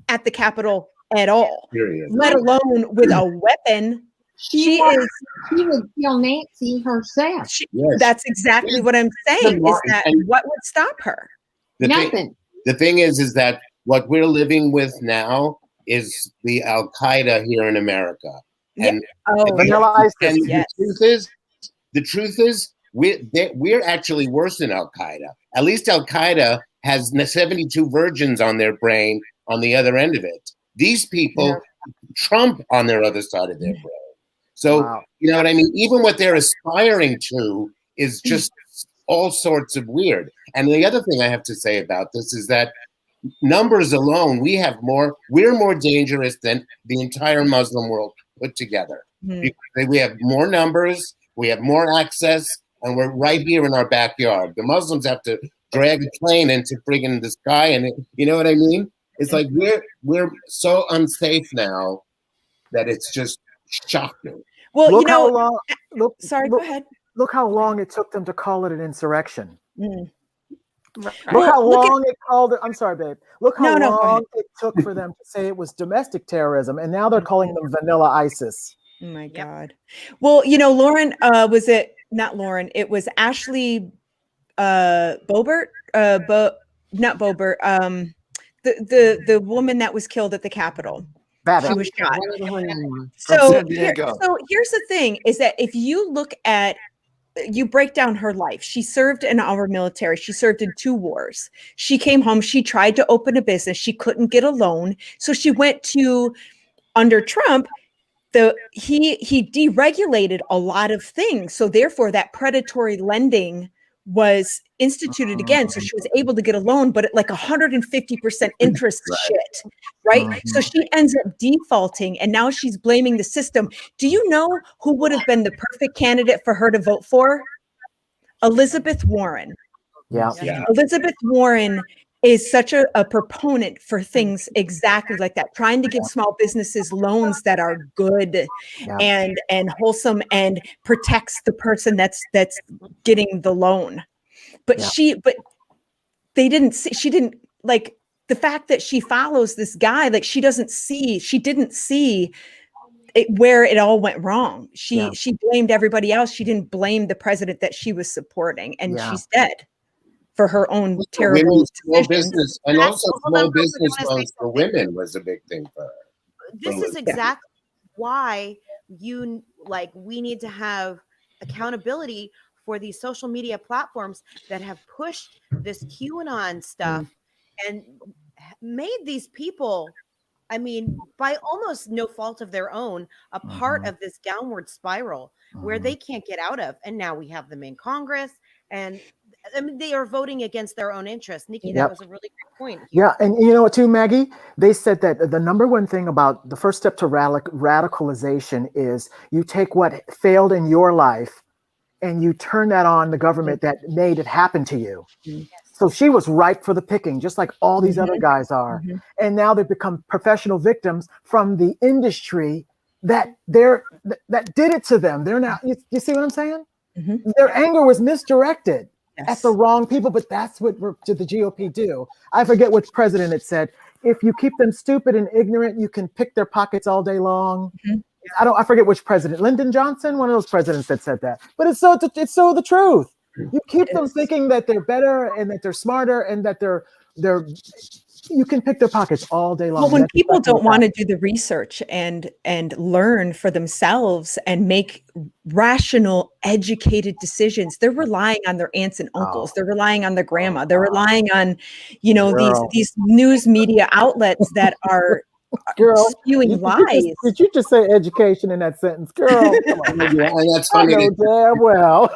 at the Capitol at all, let alone with a weapon. She would kill Nancy herself. That's exactly what I'm saying. Is that what would stop her? Nothing. The thing is that what we're living with now is the Al Qaeda here in America. And, the truth is, we're actually worse than Al Qaeda. At least Al Qaeda has 72 virgins on their brain on the other end of it. These people, Trump on their other side of their brain. So, you know what I mean? Even what they're aspiring to is just all sorts of weird. And the other thing I have to say about this is that numbers alone, we're more dangerous than the entire Muslim world put together. Because we have more numbers, we have more access, and we're right here in our backyard. The Muslims have to drag a plane into friggin' the sky, and you know what I mean? It's like we're so unsafe now that it's just shocking. Well, look go ahead. Look how long it took them to call it an insurrection. Right. Look how long it called it. I'm sorry, babe. Look how long it took for them to say it was domestic terrorism, and now they're calling them vanilla ISIS. Oh my God. Well, Lauren, not Lauren? It was Ashley Boebert, not Boebert. The woman that was killed at the Capitol. She was shot. So here's the thing: is that if you look at, you break down her life. She served in our military. She served in 2 wars. She came home. She tried to open a business. She couldn't get a loan, so she went to, under Trump, he deregulated a lot of things. So therefore, that predatory lending was instituted again. So she was able to get a loan, but at like 150% interest shit, right? So she ends up defaulting, and now she's blaming the system. Do you know who would have been the perfect candidate for her to vote for? Elizabeth Warren. Yeah. Elizabeth Warren is such a proponent for things exactly like that, trying to give small businesses loans that are good and wholesome and protects the person that's getting the loan. But she didn't like the fact that she follows this guy, like she didn't see where it all went wrong. She blamed everybody else. She didn't blame the president that she was supporting, and she's dead for her own terrible small decisions. business, and also small business loans for women was a big thing for her. This is exactly why we need to have accountability for these social media platforms that have pushed this QAnon stuff and made these people, I mean, by almost no fault of their own, a part of this downward spiral where they can't get out of. And now we have them in Congress, and I mean, they are voting against their own interests. Nikki, that was a really great point. Yeah, and you know what too, Maggie? They said that the number one thing about the first step to radicalization is you take what failed in your life and you turn that on the government that made it happen to you. So she was ripe for the picking, just like all these other guys are. And now they've become professional victims from the industry that did it to them. They're now, you see what I'm saying? Their anger was misdirected at the wrong people, but that's what did the GOP do. I forget which president it said, if you keep them stupid and ignorant, you can pick their pockets all day long. I forget which president, Lyndon Johnson, one of those presidents that said that. But it's so the truth. You keep them thinking that they're better and that they're smarter and that you can pick their pockets all day long. Well, when people don't want to do the research and learn for themselves and make rational, educated decisions, they're relying on their aunts and uncles. They're relying on their grandma. They're relying on, these news media outlets that are spewing lies. Did you just say education in that sentence, girl? Come on. And that's funny. I know damn well.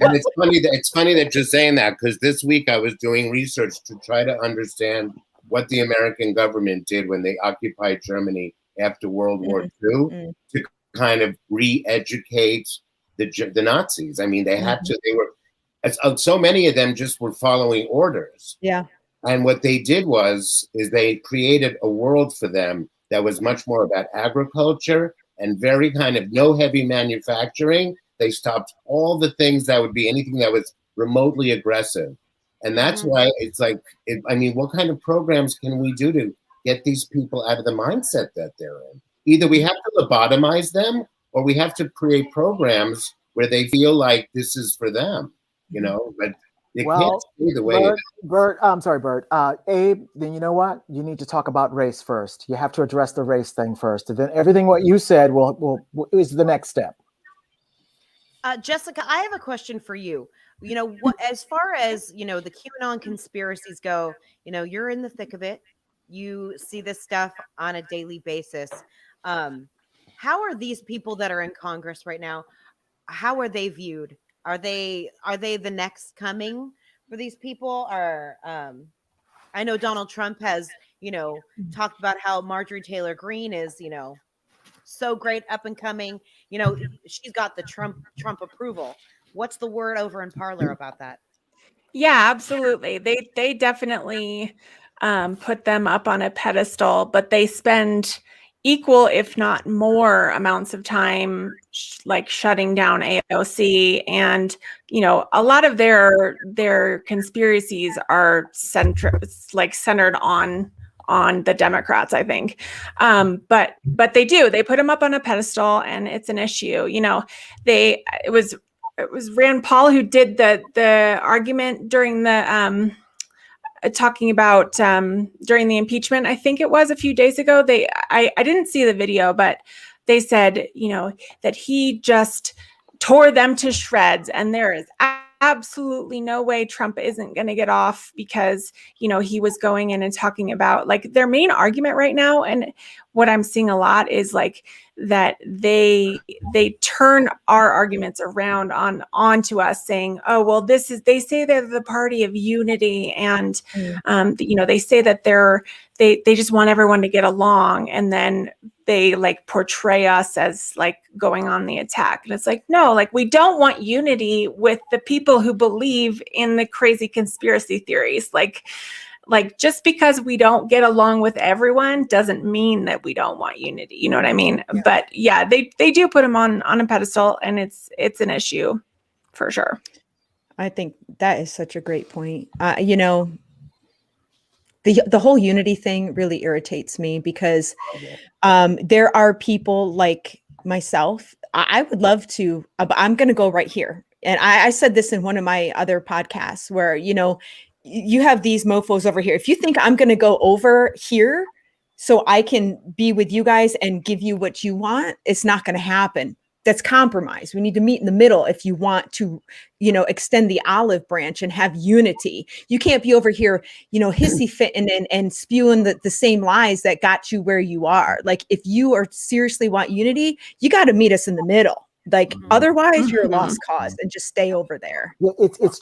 And it's funny that you're saying that, because this week I was doing research to try to understand what the American government did when they occupied Germany after World War II to kind of re-educate the Nazis. I mean, they had to. They were so many of them just were following orders. Yeah. And what they did is they created a world for them that was much more about agriculture and very kind of no heavy manufacturing. They stopped all the things that would be anything that was remotely aggressive. And that's why it's like, what kind of programs can we do to get these people out of the mindset that they're in? Either we have to lobotomize them, or we have to create programs where they feel like this is for them, but it can't stay the way. Bert, I'm sorry, Bert. Abe, then you know what? You need to talk about race first. You have to address the race thing first. And then everything what you said is the next step. Jessica, I have a question for you. As far as, the QAnon conspiracies go, you're in the thick of it. You see this stuff on a daily basis. How are these people that are in Congress right now, how are they viewed? Are they the next coming for these people? Or I know Donald Trump has, talked about how Marjorie Taylor Greene is, so great, up and coming. She's got the Trump approval. What's the word over in Parler about that? Yeah, absolutely. They definitely put them up on a pedestal, but they spend equal, if not more, amounts of time shutting down AOC, and a lot of their conspiracies are centered on the Democrats, I think. But they put them up on a pedestal, and it's an issue. It was Rand Paul who did the argument during the talking about during the impeachment. I think it was a few days ago. I didn't see the video, but they said, that he just tore them to shreds, and there is absolutely no way Trump isn't going to get off because, he was going in and talking about their main argument right now. And what I'm seeing a lot is that they turn our arguments around onto us, saying, oh, well, they say they're the party of unity. And, they say that they just want everyone to get along. And then they portray us as going on the attack. And it's no, we don't want unity with the people who believe in the crazy conspiracy theories. Just because we don't get along with everyone doesn't mean that we don't want unity. You know what I mean? Yeah. But yeah, they do put them on a pedestal, and it's an issue for sure. I think that is such a great point. the whole unity thing really irritates me because there are people like myself. I would love to, I'm going to go right here. And I said this in one of my other podcasts where, you know, you have these mofos over here. If you think I'm going to go over here so I can be with you guys and give you what you want, it's not going to happen. That's compromise. We need to meet in the middle if you want to, you know, extend the olive branch and have unity. You can't be over here, you know, hissy fitting and spewing the same lies that got you where you are. Like, if you are seriously want unity, you got to meet us in the middle. Like, otherwise you're a lost cause and just stay over there. Yeah, it's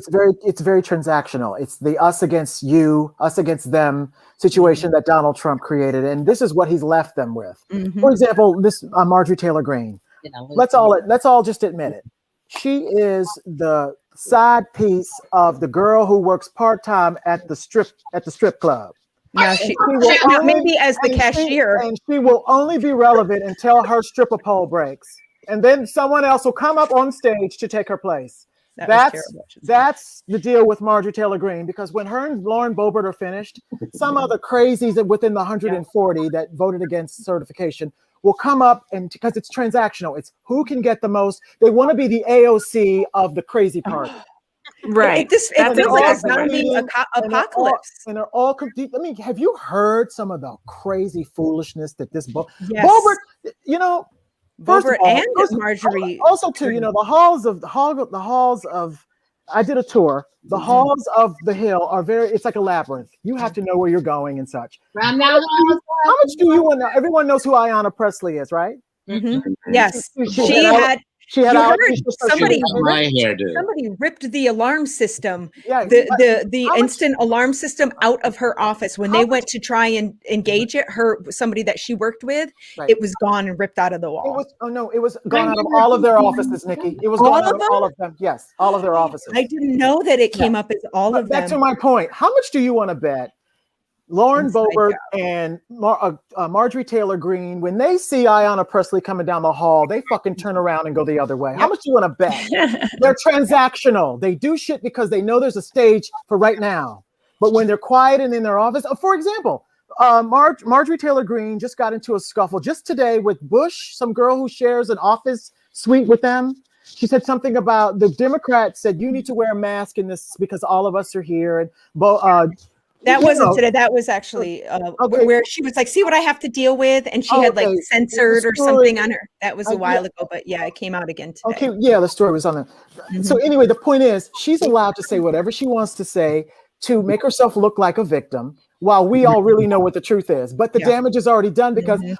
very transactional. It's the us against you, us against them situation that Donald Trump created, and this is what he's left them with. For example, this Marjorie Taylor Greene. Let's all just admit it. She is the side piece of the girl who works part-time at the strip club. Now maybe as the cashier. And she will only be relevant until her stripper pole breaks. And then someone else will come up on stage to take her place. That's the deal with Marjorie Taylor Greene, because when her and Lauren Boebert are finished, some other crazies within the 140 that voted against certification will come up, and because it's transactional, it's who can get the most. They want to be the AOC of the crazy party. Right. It feels like a zombie apocalypse. And they're all complete. I mean, have you heard some of the crazy foolishness that this Yes. Boebert, you know, Boebert and Marjorie. Also, too, you know, the halls of. I did a tour. The halls of the Hill are it's like a labyrinth. You have to know where you're going and such. How much do you want to know? Everyone knows who Ayanna Presley is, right? Yes. Somebody ripped the alarm system, the instant alarm system out of her office. When they went to try and engage it, somebody that she worked with, it was gone and ripped out of the wall. It was gone out of all of their offices, Nikki. It was gone out of all of them. Yes, all of their offices. I didn't know that it came up as all of them. Back to my point. How much do you want to bet Lauren Boebert and Marjorie Taylor Greene, when they see Ayanna Presley coming down the hall, they fucking turn around and go the other way? How much do you want to bet? They're transactional. They do shit because they know there's a stage for right now. But when they're quiet and in their office, for example, Marjorie Taylor Greene just got into a scuffle just today with Bush, some girl who shares an office suite with them. She said something about the Democrats said, you need to wear a mask in this because all of us are here. And that wasn't today. That was actually where she was like, see what I have to deal with. And she had like censored or something on her. That was a while ago, but yeah, it came out again today. Okay. Yeah. The story was on there. So anyway, the point is she's allowed to say whatever she wants to say to make herself look like a victim, while we all really know what the truth is. But the damage is already done because, they're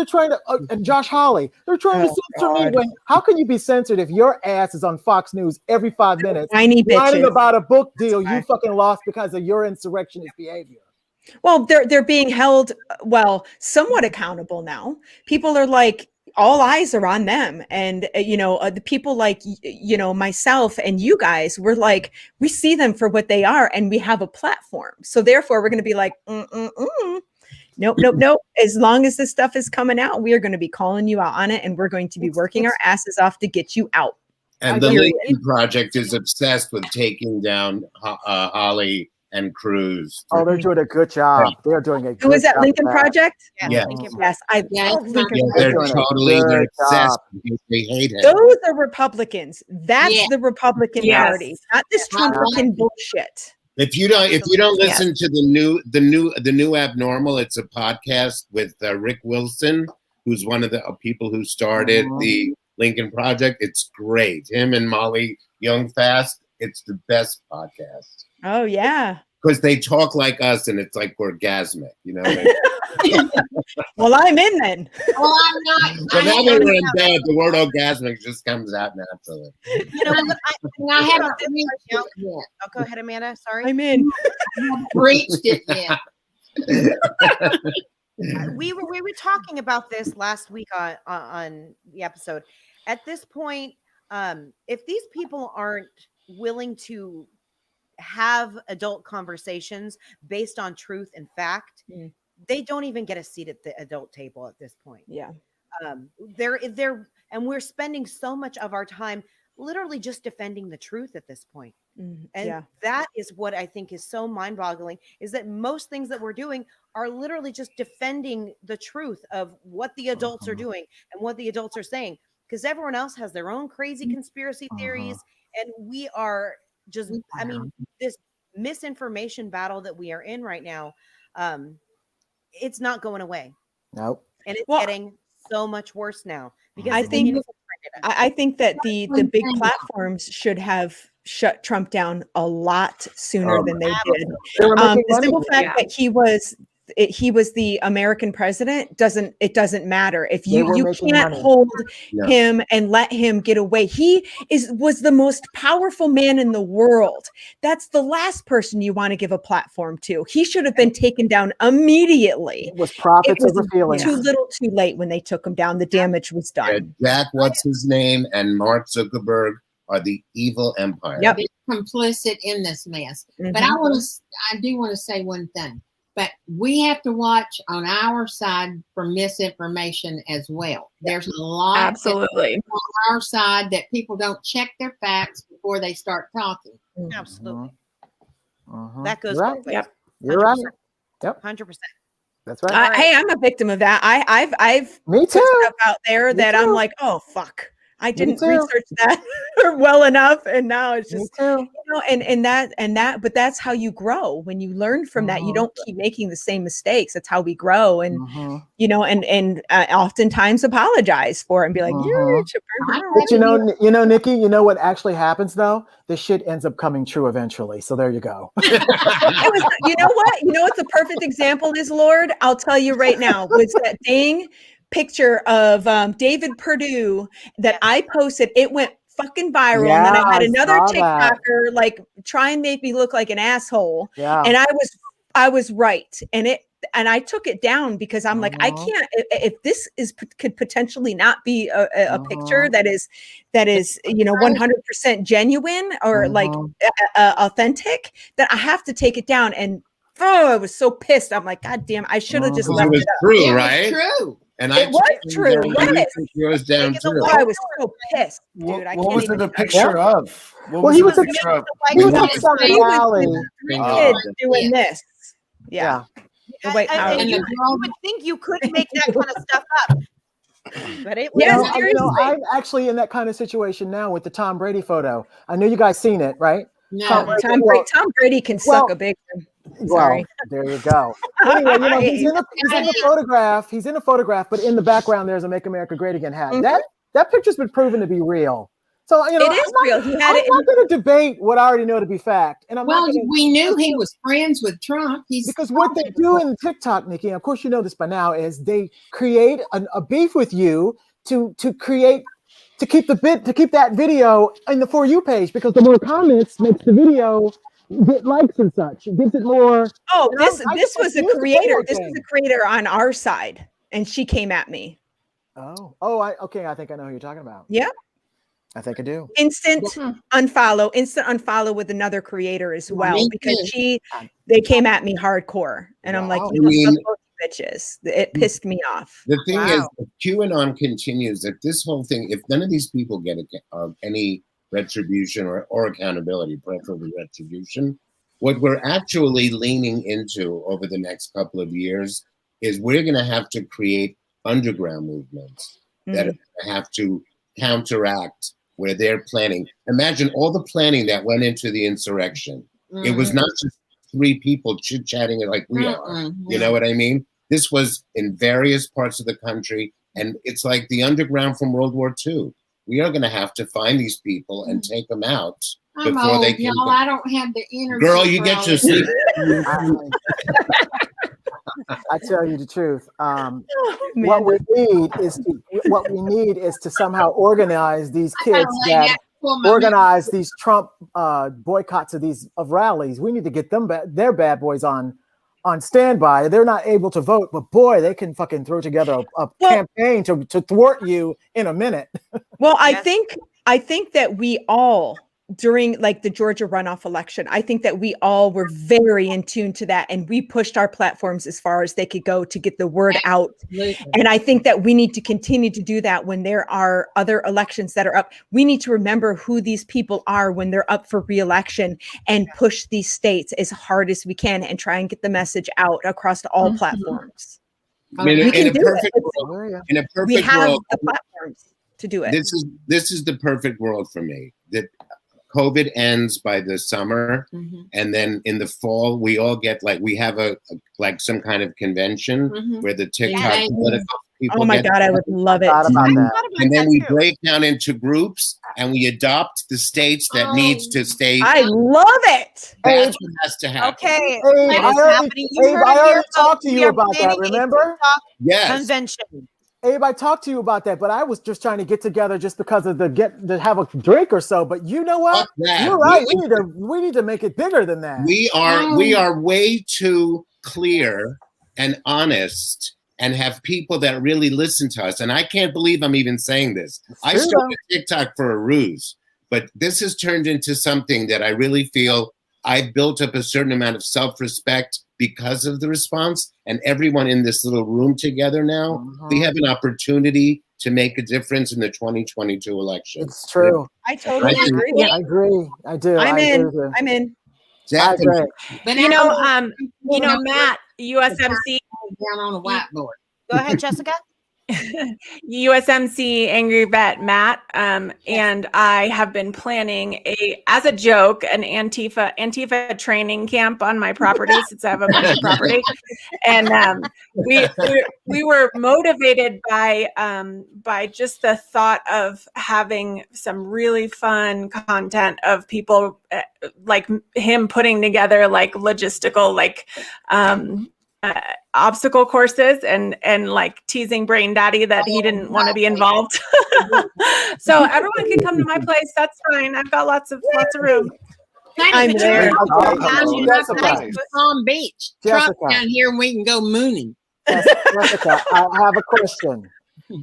trying to, and Josh Hawley, they're trying to censor me. How can you be censored if your ass is on Fox News every 5 minutes whining about a book deal you fucking lost because of your insurrectionist behavior? Well, they're being held, somewhat accountable now. People are like, all eyes are on them. And, the people like, myself and you guys, we're like, we see them for what they are and we have a platform. So therefore we're going to be like, nope. As long as this stuff is coming out, we are going to be calling you out on it. And we're going to be working our asses off to get you out. And the Lincoln Project is obsessed with taking down Holly and Cruz. Oh, they're doing a good job. They're doing a good job. Who is that, Lincoln Project? Yeah. Yes, I love Lincoln Project. They're obsessed. They hate it. Those are Republicans. That's the Republican Party, not this Trumpian bullshit. If you don't listen to the new Abnormal, it's a podcast with Rick Wilson, who's one of the people who started the Lincoln Project. It's great. Him and Molly Youngfast. It's the best podcast. Oh yeah. Because they talk like us, and it's like orgasmic, Well, I'm in then. Well, I'm not. But now that we're in bed, the word orgasmic just comes out naturally. I haven't reached it yet. Oh, go ahead, Amanda. Sorry. I'm in. I haven't reached it yet. We were talking about this last week on the episode. At this point, if these people aren't willing to have adult conversations based on truth and fact, they don't even get a seat at the adult table at this point. Yeah. And we're spending so much of our time literally just defending the truth at this point. And that is what I think is so mind-boggling, is that most things that we're doing are literally just defending the truth of what the adults are doing and what the adults are saying, because everyone else has their own crazy conspiracy theories, and we are just, I mean, this misinformation battle that we are in right now, it's not going away. Nope. And it's getting so much worse now because I think that the big platforms should have shut Trump down a lot sooner than they did. The simple fact that he was the American president doesn't matter. If you can't hold him and let him get away. He was the most powerful man in the world. That's the last person you want to give a platform to. He should have been taken down immediately. It was profits over feelings. Too little, too late when they took him down. The damage was done. Jack, what's his name, and Mark Zuckerberg are the evil empire. Yep, complicit in this mess. But I do want to say one thing. But we have to watch on our side for misinformation as well. There's a lot absolutely on our side that people don't check their facts before they start talking. Absolutely. That goes right. both ways. Yep. You're right. Yep. 100%. That's right. Hey, I'm a victim of that. I've me too. Put stuff out there that I'm like, oh fuck, I didn't research that well enough, and now it's just and that. But that's how you grow. When you learn from that, you don't keep making the same mistakes. That's how we grow, and and oftentimes apologize for it and be like, But you know, Nikki, you know what actually happens though? This shit ends up coming true eventually. So there you go. You know what? You know what the perfect example is, Lord? I'll tell you right now. Was that dang picture of David Perdue that I posted? It went fucking viral, and then I had another TikToker like try and make me look like an asshole. And I was right, and I took it down because I'm like, I can't. If this could potentially not be a picture that is 100% genuine or like authentic, that I have to take it down. And I was so pissed. I'm like, God damn, I should have just left it up. True, right? True. And it was true. Yours down too. I was so pissed, dude. What was it a picture of? He was at some rally. Doing this. Yeah. Wait, you would think you could make that kind of stuff up. But it was I'm actually in that kind of situation now with the Tom Brady photo. I know you guys seen it, right? No. Tom Brady can suck a big one. Sorry. Well, there you go. Anyway, he's in the photograph. He's in a photograph, but in the background there's a "Make America Great Again" hat. That picture's been proven to be real. So it is real. He had I'm not going to debate what I already know to be fact. And we knew he was friends with Trump. Because what they do in TikTok, Nikki, and of course you know this by now, is they create a beef with you to keep that video in the For You page, because the more comments makes the video get likes and such. It gives it more. Oh, this was a creator. This was a creator on our side, and she came at me. Okay. I think I know who you're talking about. Yeah. I think I do. Instant unfollow with another creator as well, because they came at me hardcore, and I'm like, bitches. It pissed me off. The thing is, if QAnon continues, if this whole thing, if none of these people get any retribution or accountability, preferably retribution, what we're actually leaning into over the next couple of years is we're going to have to create underground movements that are going to have to counteract where they're planning. Imagine all the planning that went into the insurrection. It was not just three people chit-chatting like we are. You know what I mean? This was in various parts of the country, and it's like the underground from World War II. We are going to have to find these people and take them out before they can. Y'all, I don't have the energy. Girl, you get your sleep. I tell you the truth. What we need is to somehow organize these kids that organize these Trump boycotts of rallies. We need to get them their bad boys on standby. They're not able to vote, but boy, they can fucking throw together a campaign to thwart you in a minute. Well, I think that we all during like the Georgia runoff election, I think that we all were very in tune to that, and we pushed our platforms as far as they could go to get the word out. And I think that we need to continue to do that when there are other elections that are up. We need to remember who these people are when they're up for re-election and push these states as hard as we can and try and get the message out across all platforms. I mean, We can do it. in a perfect We have world, the platforms to do it. this is the perfect world for me. That COVID ends by the summer, and then in the fall we all get like we have a like some kind of convention where the TikTok political people. Oh my get God, I would love it. And then we break down into groups and we adopt the states that needs to stay. I love it. That's what has to happen. Okay, Abe, it I is already, happening. You Abe, heard I it here, already folks. talked to We you are about that, planning a remember? TikTok Yes. convention. Abe, I talked to you about that, but I was just trying to get together just because of to have a drink or so. But you know what? Fuck that. You're right. We need to make it bigger than that. We are way too clear and honest and have people that really listen to us. And I can't believe I'm even saying this. I started TikTok for a ruse, but this has turned into something that I really feel I've built up a certain amount of self-respect because of the response, and everyone in this little room together now, we have an opportunity to make a difference in the 2022 election. It's true. I totally agree. I agree. I do. I'm I in. agree with you. I'm in. I agree. Matt, USMC down on a whiteboard. Go ahead, Jessica. USMC Angry Vet Matt, and I have been planning as a joke, an Antifa training camp on my property since I have a bunch of property, and we were motivated by just the thought of having some really fun content of people like him putting together like logistical obstacle courses and like teasing Brain Daddy that he didn't want to be involved. So everyone can come to my place. That's fine. I've got lots of room. I'm there. Palm Beach. Trump Jessica. down here, and we can go mooning. Jessica, I have a question.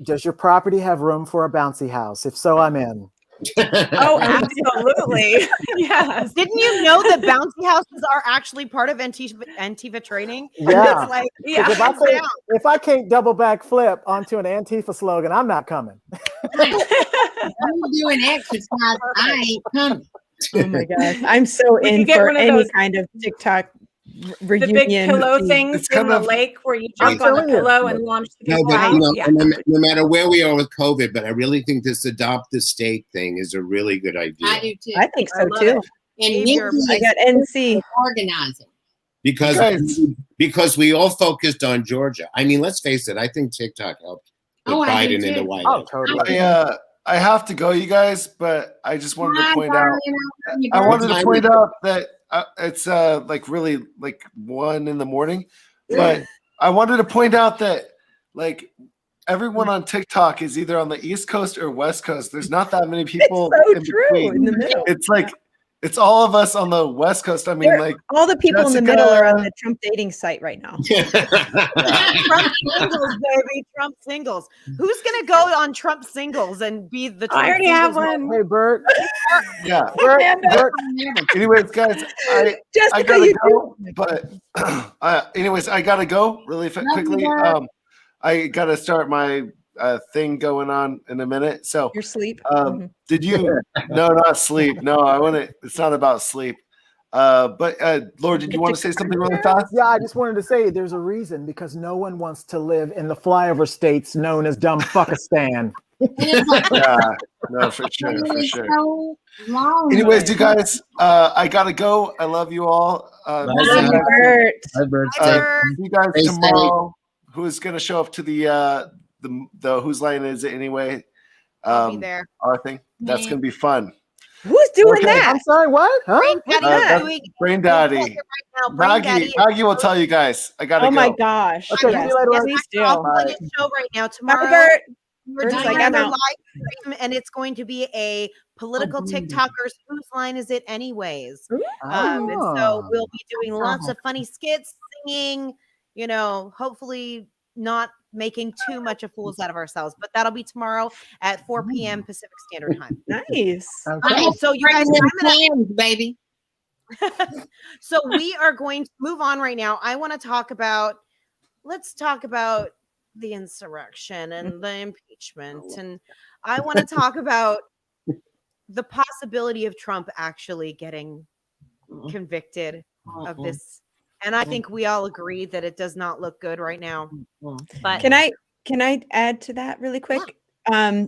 Does your property have room for a bouncy house? If so, I'm in. Oh, absolutely. Yes. Didn't you know that bouncy houses are actually part of Antifa training? Yeah. It's like, 'Cause if I can't double back flip onto an Antifa slogan, I'm not coming. I'm doing exercise. I ain't coming. Oh my gosh, I'm so We in could get for one of any those- kind of TikTok The reunion. big pillow things It's in kind the of- lake where you jump on the pillow and launch the No, people but, out. you know, Yeah. no matter where we are with COVID, but I really think this adopt the state thing is a really good idea. I do too. I think so love too. And Abe, Nikki you're- I got NC. organizing. Because we all focused on Georgia. I mean, let's face it. I think TikTok helped put Oh, I do Biden in the too. White Oh, House. totally. I have to go, you guys, but I just wanted to point out. I I wanted to point out that it's like really like 1 a.m, but I wanted to point out that like everyone on TikTok is either on the East Coast or West Coast. There's not that many people so in true, between. in the middle. It's like it's all of us on the West Coast. I mean, like All the people in the middle Jessica- are on the Trump dating site right now. Trump singles, baby. Trump singles. Who's gonna go on Trump singles and be the Trump I already have singles one. Hey, Bert. Yeah. Bert, Anyways, guys, I Jessica, gotta you go. But anyways, I gotta go really quickly. I gotta start my thing going on in a minute. So Your sleep. did you? No, not sleep. No, I want to. It's not about sleep. But Laura, did you want to say something really fast? Yeah, I just wanted to say there's a reason because no one wants to live in the flyover states known as dumb fuckistan. Yeah, no, for sure, for sure. So long. Anyways, you guys, I gotta go. I love you all. Bye, Bert. Hi, Bert. See you guys Stay safe. tomorrow. Who's gonna show up to the whose line is it anyway? I'll be there. Our thing. That's gonna be fun. Who's doing Okay. that? I'm sorry, what? Huh? Brain Daddy That's doing Brain we'll Daddy. tell you right now, Brain Daddy Maggie will tell you guys. I gotta Oh go. my gosh. Okay, Yes, see you later. please do. I'll Bye. tell you a show right now. Bye, Tomorrow Bert. we're Bert's doing like, I'm another out. live stream, and it's going to be a political TikTokers. Whose line is it, anyways? And so we'll be doing lots of funny skits, singing. You know, hopefully not making too much of fools out of ourselves. But that'll be tomorrow at 4 p.m. Pacific Standard Time. Nice. Okay. So you guys, baby. So we are going to move on right now. I want to talk about, let's talk about the insurrection and the impeachment. And I want to talk about the possibility of Trump actually getting convicted of this. And I think we all agree that it does not look good right now. But Can I add to that really quick?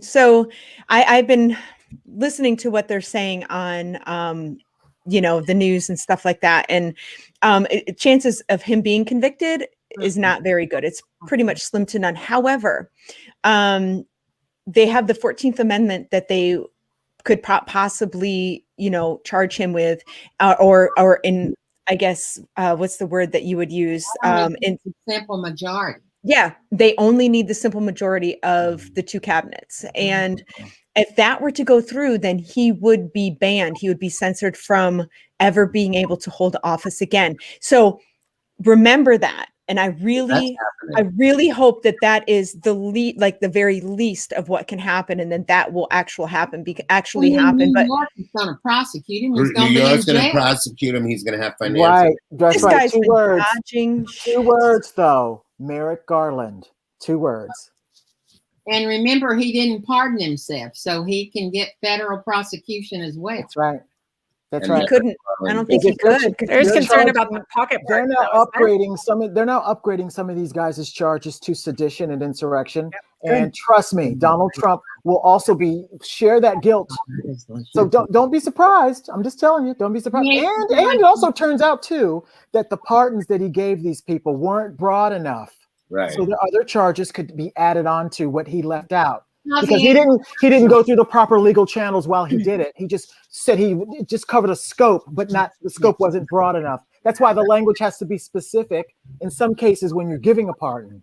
So I've been listening to what they're saying on the news and stuff like that. And chances of him being convicted is not very good. It's pretty much slim to none. However, they have the 14th Amendment that they could possibly, charge him with, or in, I guess, what's the word that you would use? In simple majority. Yeah, they only need the simple majority of the two cabinets. And if that were to go through, then he would be banned. He would be censored from ever being able to hold office again. So remember that. And I really hope that is the very least of what can happen, and then that will actually happen. But New York is going to prosecute him. He's New York's going to prosecute him. He's going to have financial. Right, that's this right. guy's 2 been words. dodging 2 words though. Merrick Garland. 2 words. And remember, he didn't pardon himself, so he can get federal prosecution as well. That's right. That's He right. couldn't. I don't think he could. There's concern about the pocket. They're now upgrading some of these guys' charges to sedition and insurrection. And trust me, Donald Trump will also share that guilt. So don't be surprised. I'm just telling you, don't be surprised. And it also turns out too that the pardons that he gave these people weren't broad enough. Right. So the other charges could be added on to what he left out. Because he didn't go through the proper legal channels while he did it. He just said he just covered a scope, but the scope wasn't broad enough. That's why the language has to be specific in some cases when you're giving a pardon.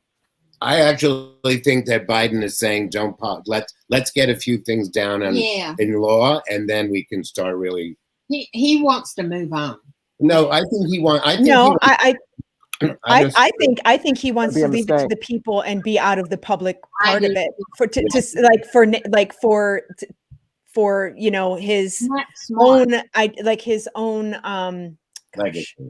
I actually think that Biden is saying, let's get a few things down in law, and then we can start really. He wants to move on. No, I think he wants. I think he wants to leave it to the people and be out of the public part of it for his own exactly.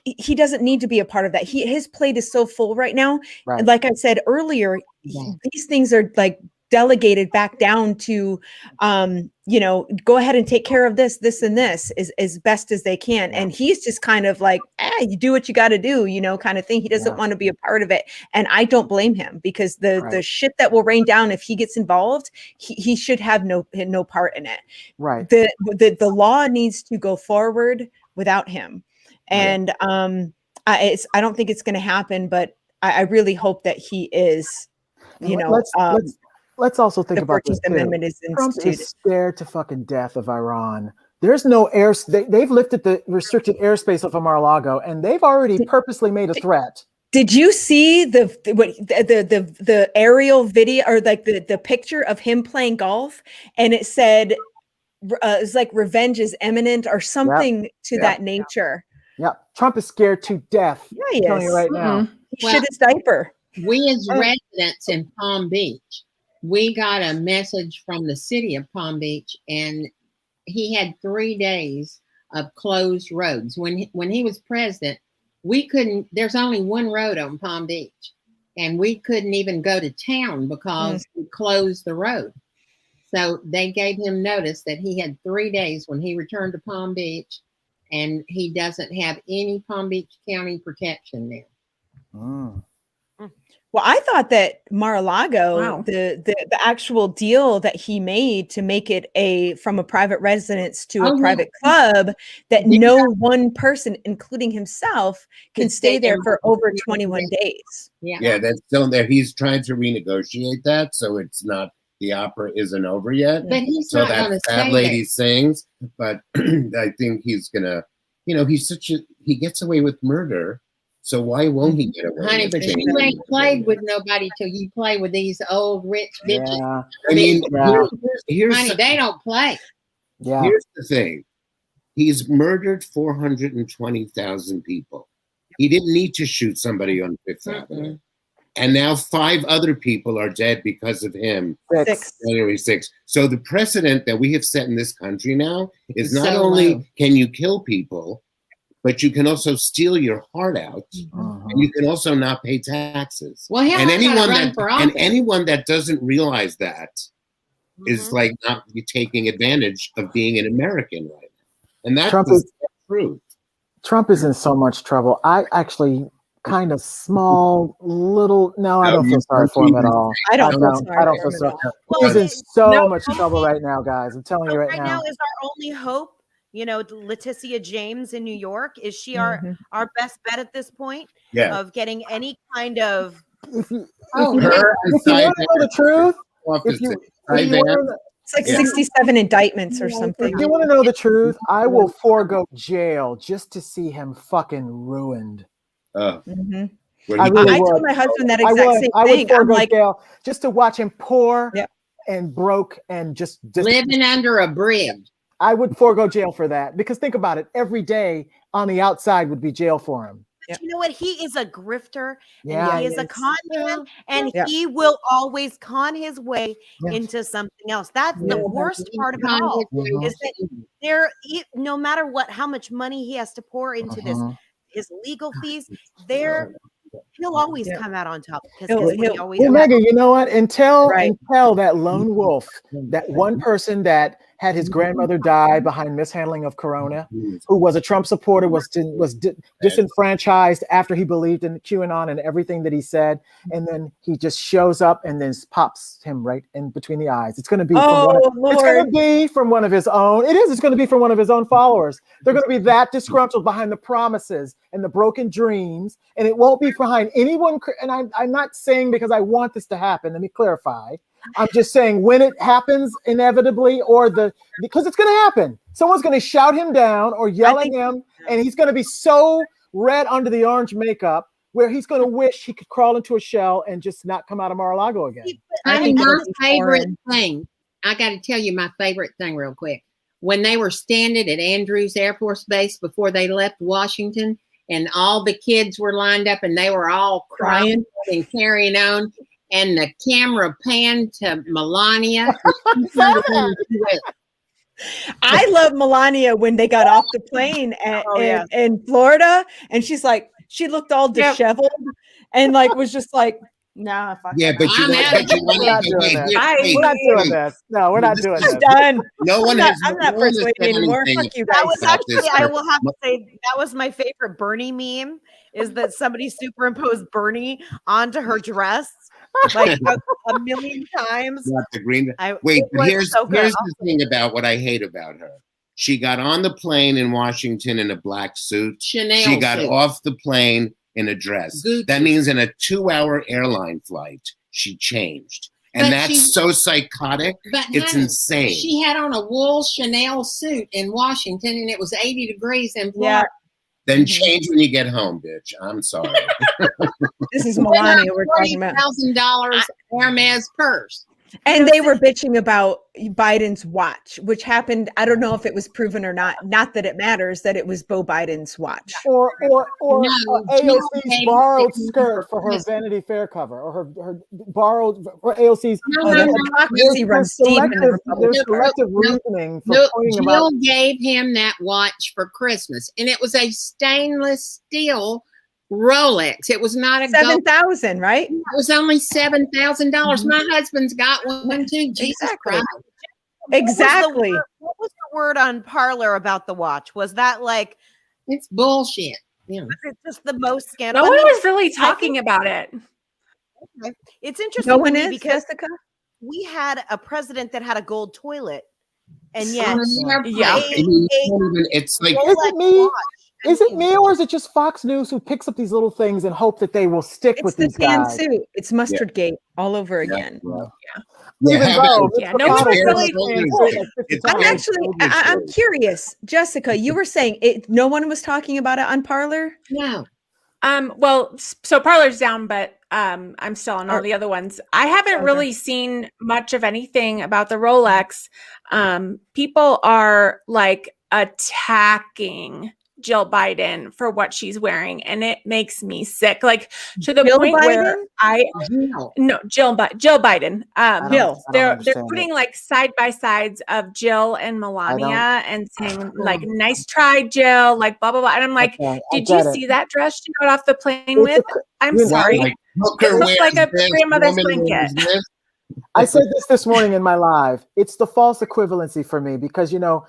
He doesn't need to be a part of that. His plate is so full right now. Right. Like I said earlier, these things are like delegated back down to go ahead and take care of this and this as best as they can. And he's just kind of like, you do what you got to do, kind of thing. He doesn't want to be a part of it. And I don't blame him, because the shit that will rain down if he gets involved, he should have no part in it. Right. The law needs to go forward without him. And I don't think it's going to happen, but I really hope that he is, Let's also think about this. Amendment is Trump is scared to fucking death of Iran. There's no air. They've lifted the restricted airspace of Mar-a-Lago, and they've already purposely made a threat. Did you see the aerial video, or like the picture of him playing golf, and it said it's like revenge is imminent or something to that nature? Yeah, Trump is scared to death. Yeah, he is. I'm telling you right now. He shit his diaper. We as residents in Palm Beach, we got a message from the city of Palm Beach, and he had 3 days of closed roads. When he was president, there's only one road on Palm Beach, and we couldn't even go to town because we closed the road. So they gave him notice that he had 3 days when he returned to Palm Beach, and he doesn't have any Palm Beach County protection there. Well, I thought that Mar-a-Lago, the actual deal that he made to make it from a private residence to a private club, that no one person, including himself, can stay there for over 21 days. Yeah, that's still there. He's trying to renegotiate that, so it's not, the opera isn't over yet. But he's so not going to that lady sings, but I think he's gonna, he gets away with murder. So why won't he get away? Honey, but you ain't played with nobody till you play with these old rich bitches. Yeah. I mean, honey, they don't play. Yeah. Here's the thing. He's murdered 420,000 people. He didn't need to shoot somebody on Fifth Avenue. And now 5 other people are dead because of him. 6. January 6th. So the precedent that we have set in this country now is not So only low. can you kill people, but you can also steal your heart out. And you can also not pay taxes. Well, hell, and I gotta anyone run that for and office. anyone that doesn't realize that is like not taking advantage of being an American right now. And that's Trump the is- truth. Trump is in so much trouble. I actually kind of small little. No, I don't feel sorry for him at all. I don't feel I don't sorry feel for him sorry. at all. He's in so No, much trouble right now, guys. I'm telling you right now now. is our only hope. You know, Letitia James in New York, is she our best bet at this point Yeah. of getting any kind of If you Oh, want to know the truth, if you want to It's like 67 indictments or something. If you want to know the truth, I will forego jail just to see him fucking ruined. Uh, I really I would. told my husband that I exact would. same I would thing. I'm forego like, jail just to watch him poor and broke and just living under a bridge. I would forego jail for that because think about it. Every day on the outside would be jail for him. But you know what? He is a grifter Yeah, and he is he a is. con man, and Yeah. he will always con his way Yeah. into something else. That's the Yeah. worst part of it Con all. his way. Mhm. Is that no matter what, how much money he has to pour into his legal fees, he'll always come out on top because he always. Well, Maggie, you know what? Until Right. that lone wolf, that one person that had his grandmother die behind mishandling of corona, who was a Trump supporter, was disenfranchised after he believed in QAnon and everything that he said, and then he just shows up and then pops him right in between the eyes. It's going to be it's going to be from one of his own. It is. It's going to be from one of his own followers. They're going to be that disgruntled behind the promises and the broken dreams, and it won't be behind anyone. And I'm not saying because I want this to happen. Let me clarify. I'm just saying when it happens inevitably because it's going to happen. Someone's going to shout him down or yell at him, and he's going to be so red under the orange makeup where he's going to wish he could crawl into a shell and just not come out of Mar-a-Lago again. Honey, my favorite thing, I got to tell you my favorite thing real quick. When they were standing at Andrews Air Force Base before they left Washington, and all the kids were lined up and they were all crying and carrying on, and the camera panned to Melania. I love Melania when they got off the plane in Florida, and she's like, she looked all disheveled and like was just like, nah, fuck Yeah, it. but you We're not doing that. We're not doing this. No, we're not doing this. Done. No one I'm not persuaded anymore. Fuck you guys. That was actually, I will have to say, that was my favorite Bernie meme, is that somebody superimposed Bernie onto her dress like a million times. Not the green. It Wait, but was here's so good. the thing about what I hate about her. She got on the plane in Washington in a black suit. Chanel She got suit. off the plane in a dress. Gucci. That means in a 2-hour airline flight, she changed. And But that's so psychotic. But It's honey, insane. She had on a wool Chanel suit in Washington, and it was 80 degrees in Florida. Then change when you get home, bitch. I'm sorry. This is Melania we're talking about. $40,000 Hermes purse. And they were bitching about Biden's watch, which happened. I don't know if it was proven or not. Not that it matters that it was Beau Biden's watch. Or No, AOC's borrowed skirt for her Vanity Fair cover, or her borrowed or AOC's. Hypocrisy runs deep in the There's Republican selective reasoning for No, pointing Jill about. gave him that watch for Christmas, and it was a stainless steel Rolex. It was not a $7,000, right? It was only $7,000. My husband's got one too. Jesus Christ! Exactly. What was the word on Parlor about the watch? Was that like it's bullshit? Yeah. Was it just the most scandal? No one was really talking about it. It's interesting. No one to me is, because Jessica? we had a president that had a gold toilet, and yet It's like Is it me? Is it me, or is it just Fox News who picks up these little things and hope that they will stick with It's these the tan guys? suit. It's mustard gate all over again. Even though no one was really. I'm curious, Jessica. You were saying no one was talking about it on Parlor. No. Well, so Parlor's down, but I'm still on all the other ones. I haven't really seen much of anything about the Rolex. People are like attacking Jill Biden for what she's wearing, and it makes me sick. Like to the Jill point where Jill Biden. They're putting like side by sides of Jill and Melania and saying like, "Nice try, Jill," like blah blah blah. And I'm like, did you see that dress she got off the plane with? I'm sorry, like, it looks like a grandmother's blanket. I said this morning in my live. It's the false equivalency for me because, you know,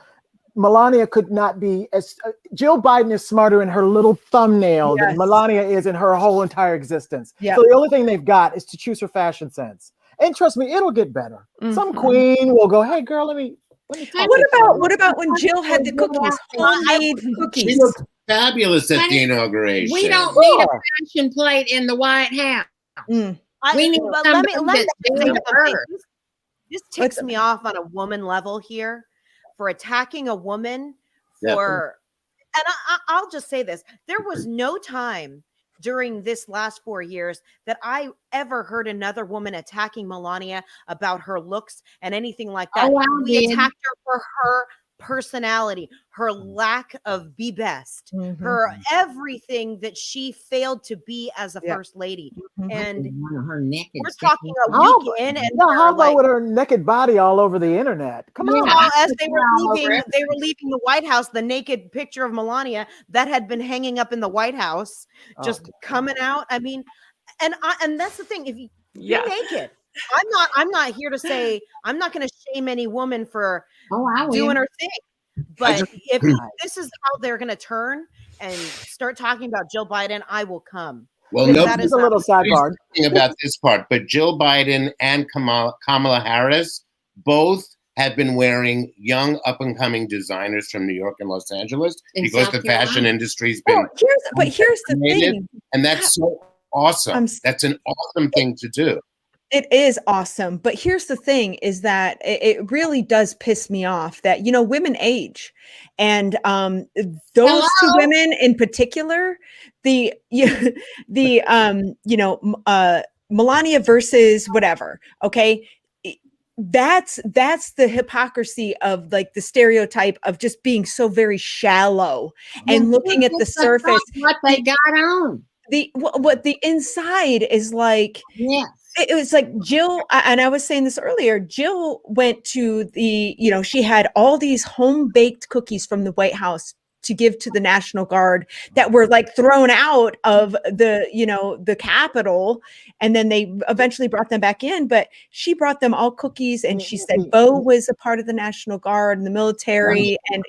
Melania could not be as Jill Biden is smarter in her little thumbnail than Melania is in her whole entire existence. So the only thing they've got is to choose her fashion sense. And trust me, it'll get better. Some queen will go, "Hey girl, let me what about when Jill had the cookies, homemade cookies? She looked fabulous at the inauguration. We don't need a fashion plate in the White House. We need let me something say to her. something. This ticks me off on a woman level here for attacking a woman for, and I'll just say this. There was no time during this last 4 years that I ever heard another woman attacking Melania about her looks and anything like that. We attacked her for her personality, her lack of be best, her everything that she failed to be as a first lady. And her naked we're talking a week in, and how about with her naked body all over the internet? Come on. As they were leaving the White House, the naked picture of Melania that had been hanging up in the White House, just coming out. I mean, and that's the thing. If you're naked, I'm not here to say I'm not going to shame any woman for doing her thing. But if this is how they're going to turn and start talking about Jill Biden, I will come. Well, that is a little sidebar about this part, but Jill Biden and Kamala Harris both have been wearing young up-and-coming designers from New York and Los Angeles because the fashion industry's been. Here's the thing, and that's so awesome. That's an awesome thing to do. It is awesome. But here's the thing is that it really does piss me off that, you know, women age. And those two women in particular, Melania versus whatever. Okay. That's the hypocrisy of like the stereotype of just being so very shallow and looking at the surface. What they got on. What the inside is like. Yes. It was like Jill, and I was saying this earlier, Jill went to she had all these home-baked cookies from the White House to give to the National Guard that were like thrown out of the Capitol. And then they eventually brought them back in, but she brought them all cookies. And she said, Bo was a part of the National Guard and the military. And,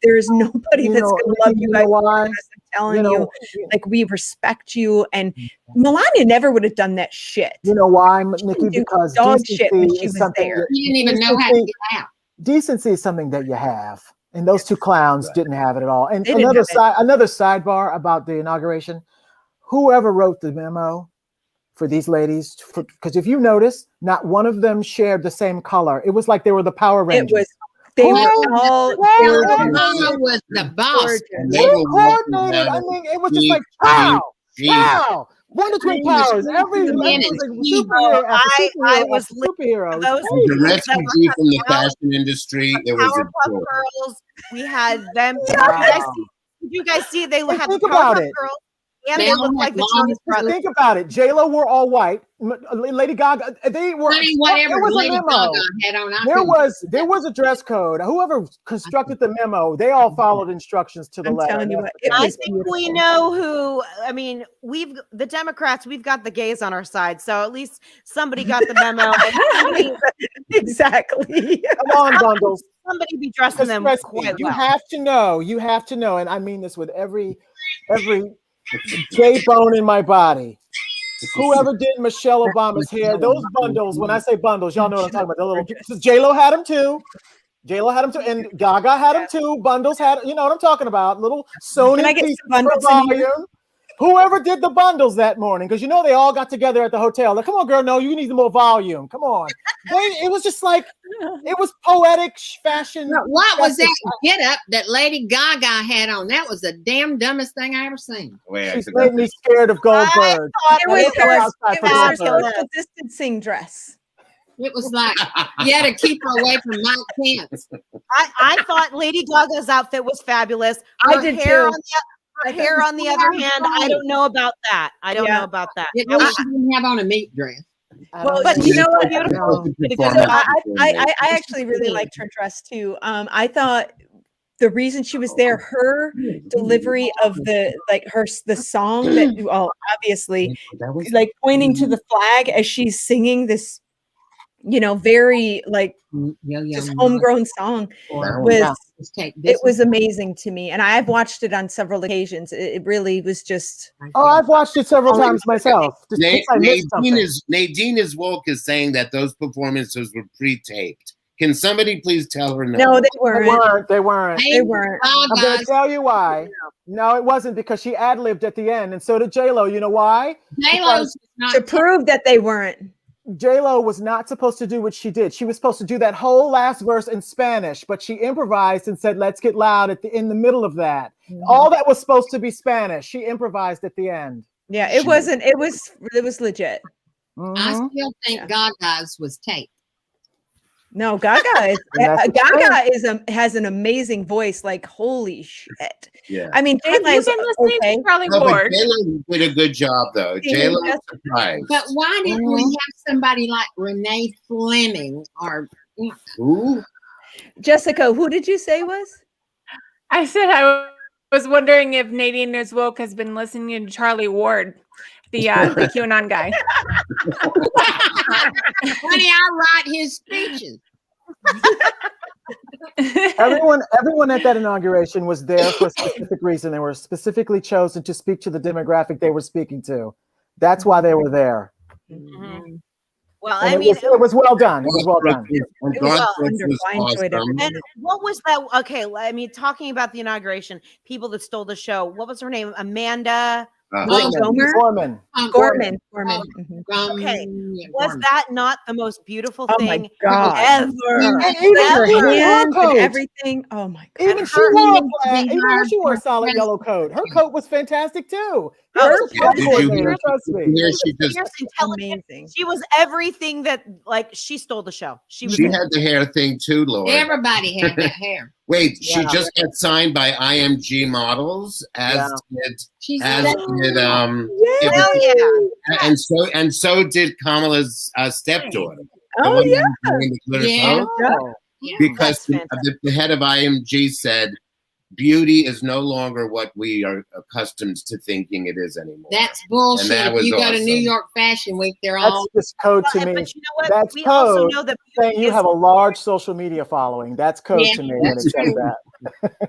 there's nobody that's going to love you guys. I'm telling you, like, we respect you. And Melania never would have done that shit. You know why, Nikki? Because dog shit when she was something there. You didn't even know how to get out. Decency is something that you have. And those two clowns didn't have it at all. And another sidebar about the inauguration, whoever wrote the memo for these ladies, because if you notice, not one of them shared the same color. It was like they were the Power Rangers. They were all Mama was the boss. They coordinated. I mean, it was just like, pow. Wonder Twin powers. Every superhero. I was superheroes. The refugee from the fashion industry. There was Powerpuff Girls. We had them. Did you guys see? They had the Powerpuff Girls. And they look like the Jonas Brothers. Think about it. J-Lo were all white. Lady Gaga, they were. Whatever there was Lady a memo. Gaga had on. There was a dress code. Whoever constructed the memo, they all followed instructions to the letter. I think we know who. I mean, the Democrats. We've got the gays on our side, so at least somebody got the memo. Exactly. Come on, bundles. Somebody be dressing them quite You well. have to know, and I mean this with every J bone in my body. Whoever did Michelle Obama's hair, those bundles, when I say bundles, y'all know what I'm talking about. The little J-Lo had them too. And Gaga had them too. Bundles had, you know what I'm talking about. Little Sony. Can I get some bundles in here? Whoever did the bundles that morning, because they all got together at the hotel. Like, come on, girl, no, you need more volume. Come on. It was just like, it was poetic fashion. What was that get up that Lady Gaga had on? That was the damn dumbest thing I ever seen. She made me scared of Goldberg. It was her social distancing dress. It was like you had to keep her away from Mike Pence. I thought Lady Gaga's outfit was fabulous. I did hair too. Her hair, on the other hand, I don't know about that. I don't know about that. At least she didn't have on a meat dress. Well, but you know what? I actually really liked her dress too. I thought the reason she was there, her delivery of the song that, well, obviously, like pointing to the flag as she's singing this, very like just homegrown song it was amazing to me, and I've watched it on several occasions. It really was just. Oh, I've watched it several times myself. Nadine is woke is saying that those performances were pre-taped. Can somebody please tell her no? No, they weren't. They weren't. I'm going to tell you why. No, it wasn't, because she ad-libbed at the end, and so did J-Lo. You know why? J-Lo's to prove that they weren't. J-Lo was not supposed to do what she did. She was supposed to do that whole last verse in Spanish, but she improvised and said, "Let's get loud" in the middle of that. All that was supposed to be Spanish. She improvised at the end. Yeah, it wasn't. It was legit. I still think Gaga's was taped. No, Gaga has an amazing voice. Like, holy shit! Yeah. I mean, have you been listening to Charlie Ward? J-Lo did a good job, though. J-Lo was surprised. But why didn't we have somebody like Renee Fleming or who? Jessica, who did you say was? I said I was wondering if Nadine is woke has been listening to Charlie Ward, the QAnon guy. Honey, I write his speeches. Everyone at that inauguration was there for a specific reason. They were specifically chosen to speak to the demographic they were speaking to. That's why they were there. Mm-hmm. Well, And I mean, it was well done. It was well done. And what was that? Okay, I mean, talking about the inauguration, people that stole the show. What was her name? Amanda. Gorman. Okay, was that not the most beautiful thing God. ever? Her hands and everything. Oh my God! Even she wore a solid yellow coat. Her coat was fantastic too. Trust me. Amazing. She was everything that, like, she stole the show. She had the hair thing too, Lord. Everybody had that hair. Wait, she just got signed by IMG Models, and so did Kamala's stepdaughter. Oh yeah, because the head of IMG said, beauty is no longer what we are accustomed to thinking it is anymore. That's bullshit. That If you go awesome. to New York Fashion Week, they're That's all just code to me. But you know what? That's We code also know that saying you have a large social media following. That's code to me when it says that.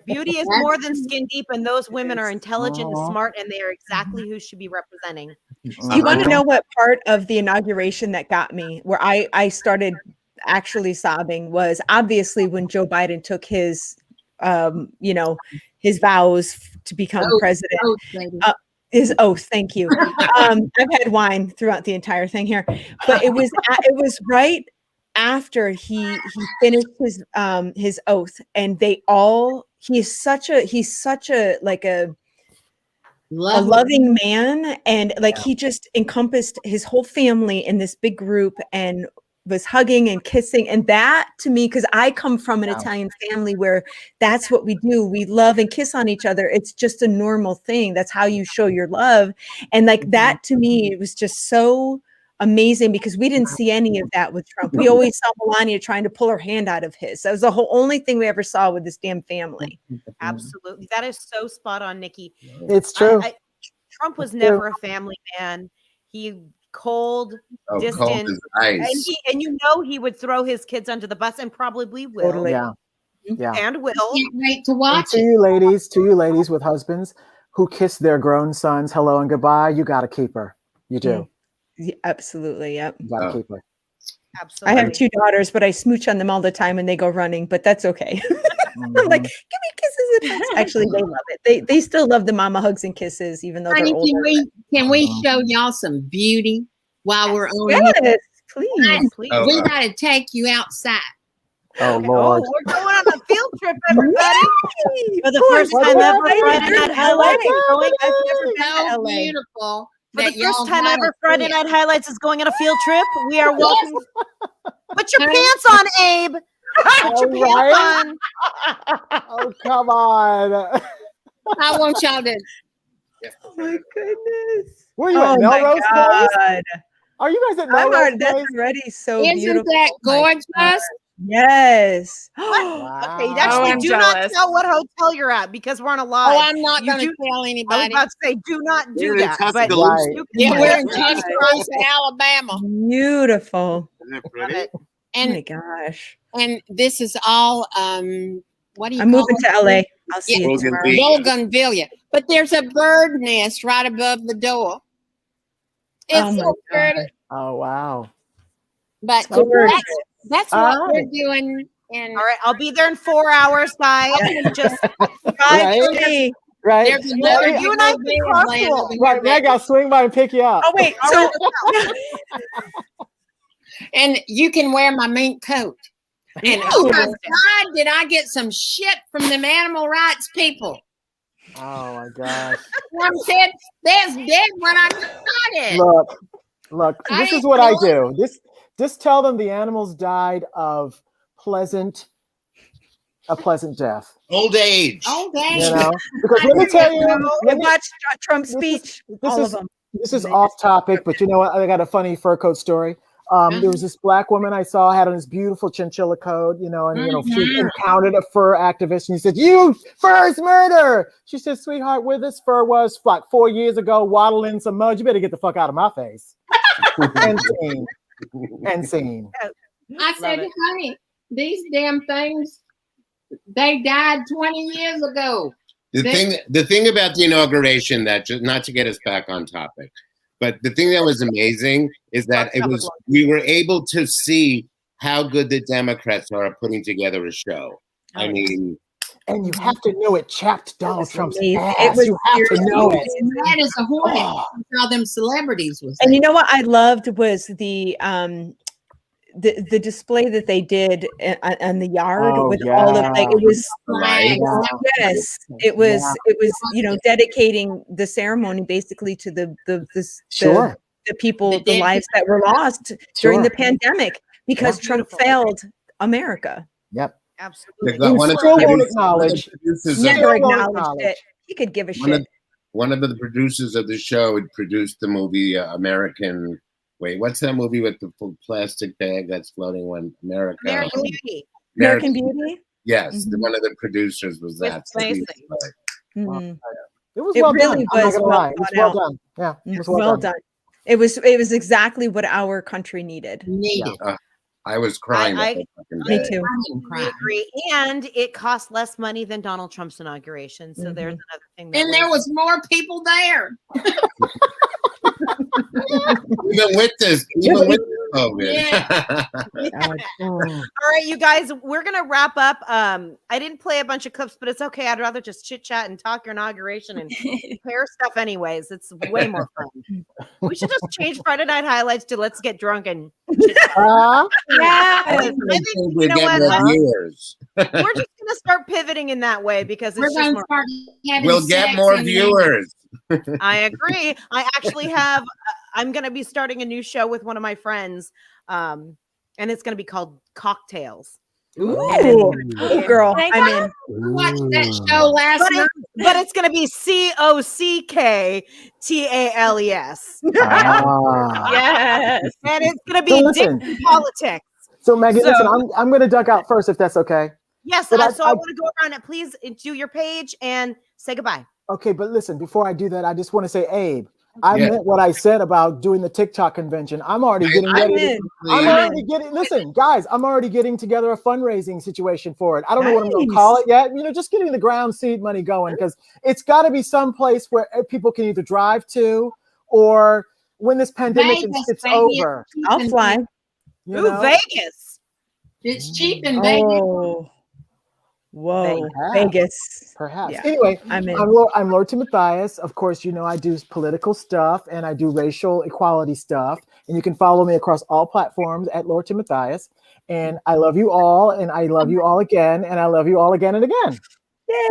Beauty is more than skin deep, and those women are intelligent and smart, and they are exactly who should be representing. You want to know what part of the inauguration that got me, where I started actually sobbing, was obviously when Joe Biden took his his vows to become president. His oath. Thank you. I've had wine throughout the entire thing here, but it was right after he finished his oath, and he's such a like a loving man, and like he just encompassed his whole family in this big group and was hugging and kissing. And that, to me, because I come from an Italian family where that's what we do, we love and kiss on each other. It's just a normal thing. That's how you show your love. And like that, to me, it was just so amazing, because we didn't see any of that with Trump. We always saw Melania trying to pull her hand out of his. That was the only thing we ever saw with this damn family. Absolutely. That is so spot on, Nikki. It's true. Trump was never a family man. He cold, distant, cold as ice. And he would throw his kids under the bus, and probably will. Totally. Yeah. And will. Can't wait to watch to you ladies with husbands who kiss their grown sons hello and goodbye, you got to keep her. You do. Yeah, absolutely. Yep. You got to keep her. Absolutely. I have 2 daughters, but I smooch on them all the time and they go running, but that's okay. I'm like, give me kisses and hugs. Actually, they love it. They still love the mama hugs and kisses, even though they're older. Can we show y'all some beauty while we're on? Yes, please. We got to take you outside. Oh, Lord. Oh, we're going on a field trip, everybody. For the first time ever, Friday Night Highlights is going. I've never been to LA. Beautiful. For the first time ever, Friday Night Highlights is going on a field trip. We are welcome. Put your pants on, Abe. Put your pants on. Oh, come on. I want y'all to. Oh my goodness. Where are you at? Melrose Place? Are you guys at Melrose That's Place? already so Isn't beautiful. that Oh my gorgeous? God. Yes. Okay, actually, I'm do jealous. not tell what hotel you're at because we're on a live. Oh, I'm not You going to do- tell I was anybody. about to say, do not do We're in that. But Tuscaloosa. you Yeah, can we're wear in your Tuscaloosa, Alabama. Beautiful. Isn't it Love pretty? it. Oh And my gosh. and this is all what do you I'm call moving it? to LA. I'll see Yeah, you tomorrow. Bougainvillea. Bougainvillea. But there's a bird nest right above the door. It's Oh my so pretty. God. Oh, wow. But Gorgeous. that's All what we're right. doing. And All right, I'll be there in 4 hours, guys. Just Right? Hey. Right? there's another Maggie, you and I big can land carpool. over here, right, Maggie, I'll swing by and pick you up. Oh wait. So and you can wear my mink coat. And oh my God, did I get some shit from them animal rights people? Oh, my gosh. One said that's dead when I got it. Look, I this is ain't what I doing do. Just tell them the animals died of a pleasant death. Old age. Oh, You dang. know? Because let me tell you, I watched Trump's speech. All of them. This is off topic, but you know what? I got a funny fur coat story. There was this black woman I saw had on this beautiful chinchilla coat, you know, and she encountered a fur activist, and he said, "You fur is murder." She said, "Sweetheart, where this fur was like 4 years ago, waddling some mud. You better get the fuck out of my face." And scene. I said, honey, these damn things, they died 20 years ago. The thing about the inauguration, that just not to get us back on topic, but the thing that was amazing is that we were able to see how good the Democrats are at putting together a show. I mean, and you have to know it chapped Donald Trump's ass. It was You have to know it. That is a hornet. All them celebrities was. And you know what I loved was the display that they did on the yard with all of like it was yes it was dedicating the ceremony basically to the people, the lives that were lost during the pandemic because Trump failed America. Yep. Absolutely. Never acknowledged it. He could give a shit. One of the producers of the show had produced the movie American. Wait, what's that movie with the plastic bag that's floating when America? American Beauty. American Beauty? Yes, one of the producers was that. It was well really done. I'm not was gonna well lie. It was thought well out. done. Yeah, it was well done. It was exactly what our country needed. I was crying. Me too. I agree. And it cost less money than Donald Trump's inauguration. So there's another thing. And there was more people there. Even with COVID. Yeah. All right, you guys, we're gonna wrap up. I didn't play a bunch of clips, but it's okay. I'd rather just chit chat and talk your inauguration and compare stuff anyways. It's way more fun. We should just change Friday Night Highlights to Let's Get Drunk and yeah. I think, you know what? Viewers. We're just gonna start pivoting in that way because it's just more we'll get more viewers. I agree. I actually have I'm going to be starting a new show with one of my friends and it's going to be called Cocktails. Ooh, girl, I'm in. Watched that show last night. But it's going to be COCKTALES. Yes. And it's going to be dick in politics. So Maggie, listen, I'm going to duck out first if that's okay. Yes, so I want to go around and please do your page and say goodbye. Okay, but listen, before I do that, I just want to say, Abe, I meant what I said about doing the TikTok convention. I'm already getting ready. Listen, guys, I'm already getting together a fundraising situation for it. I don't know what I'm going to call it yet. You know, just getting the ground seed money going because it's got to be someplace where people can either drive to or when this pandemic is over. I'll fly. Vegas. It's cheap in Vegas. Whoa, Vegas. Perhaps. Yeah. Anyway, I'm Lord Timothais. Of course, you know I do political stuff and I do racial equality stuff. And you can follow me across all platforms at Lord Timothais. And I love you all, and I love you all again, and I love you all again and again.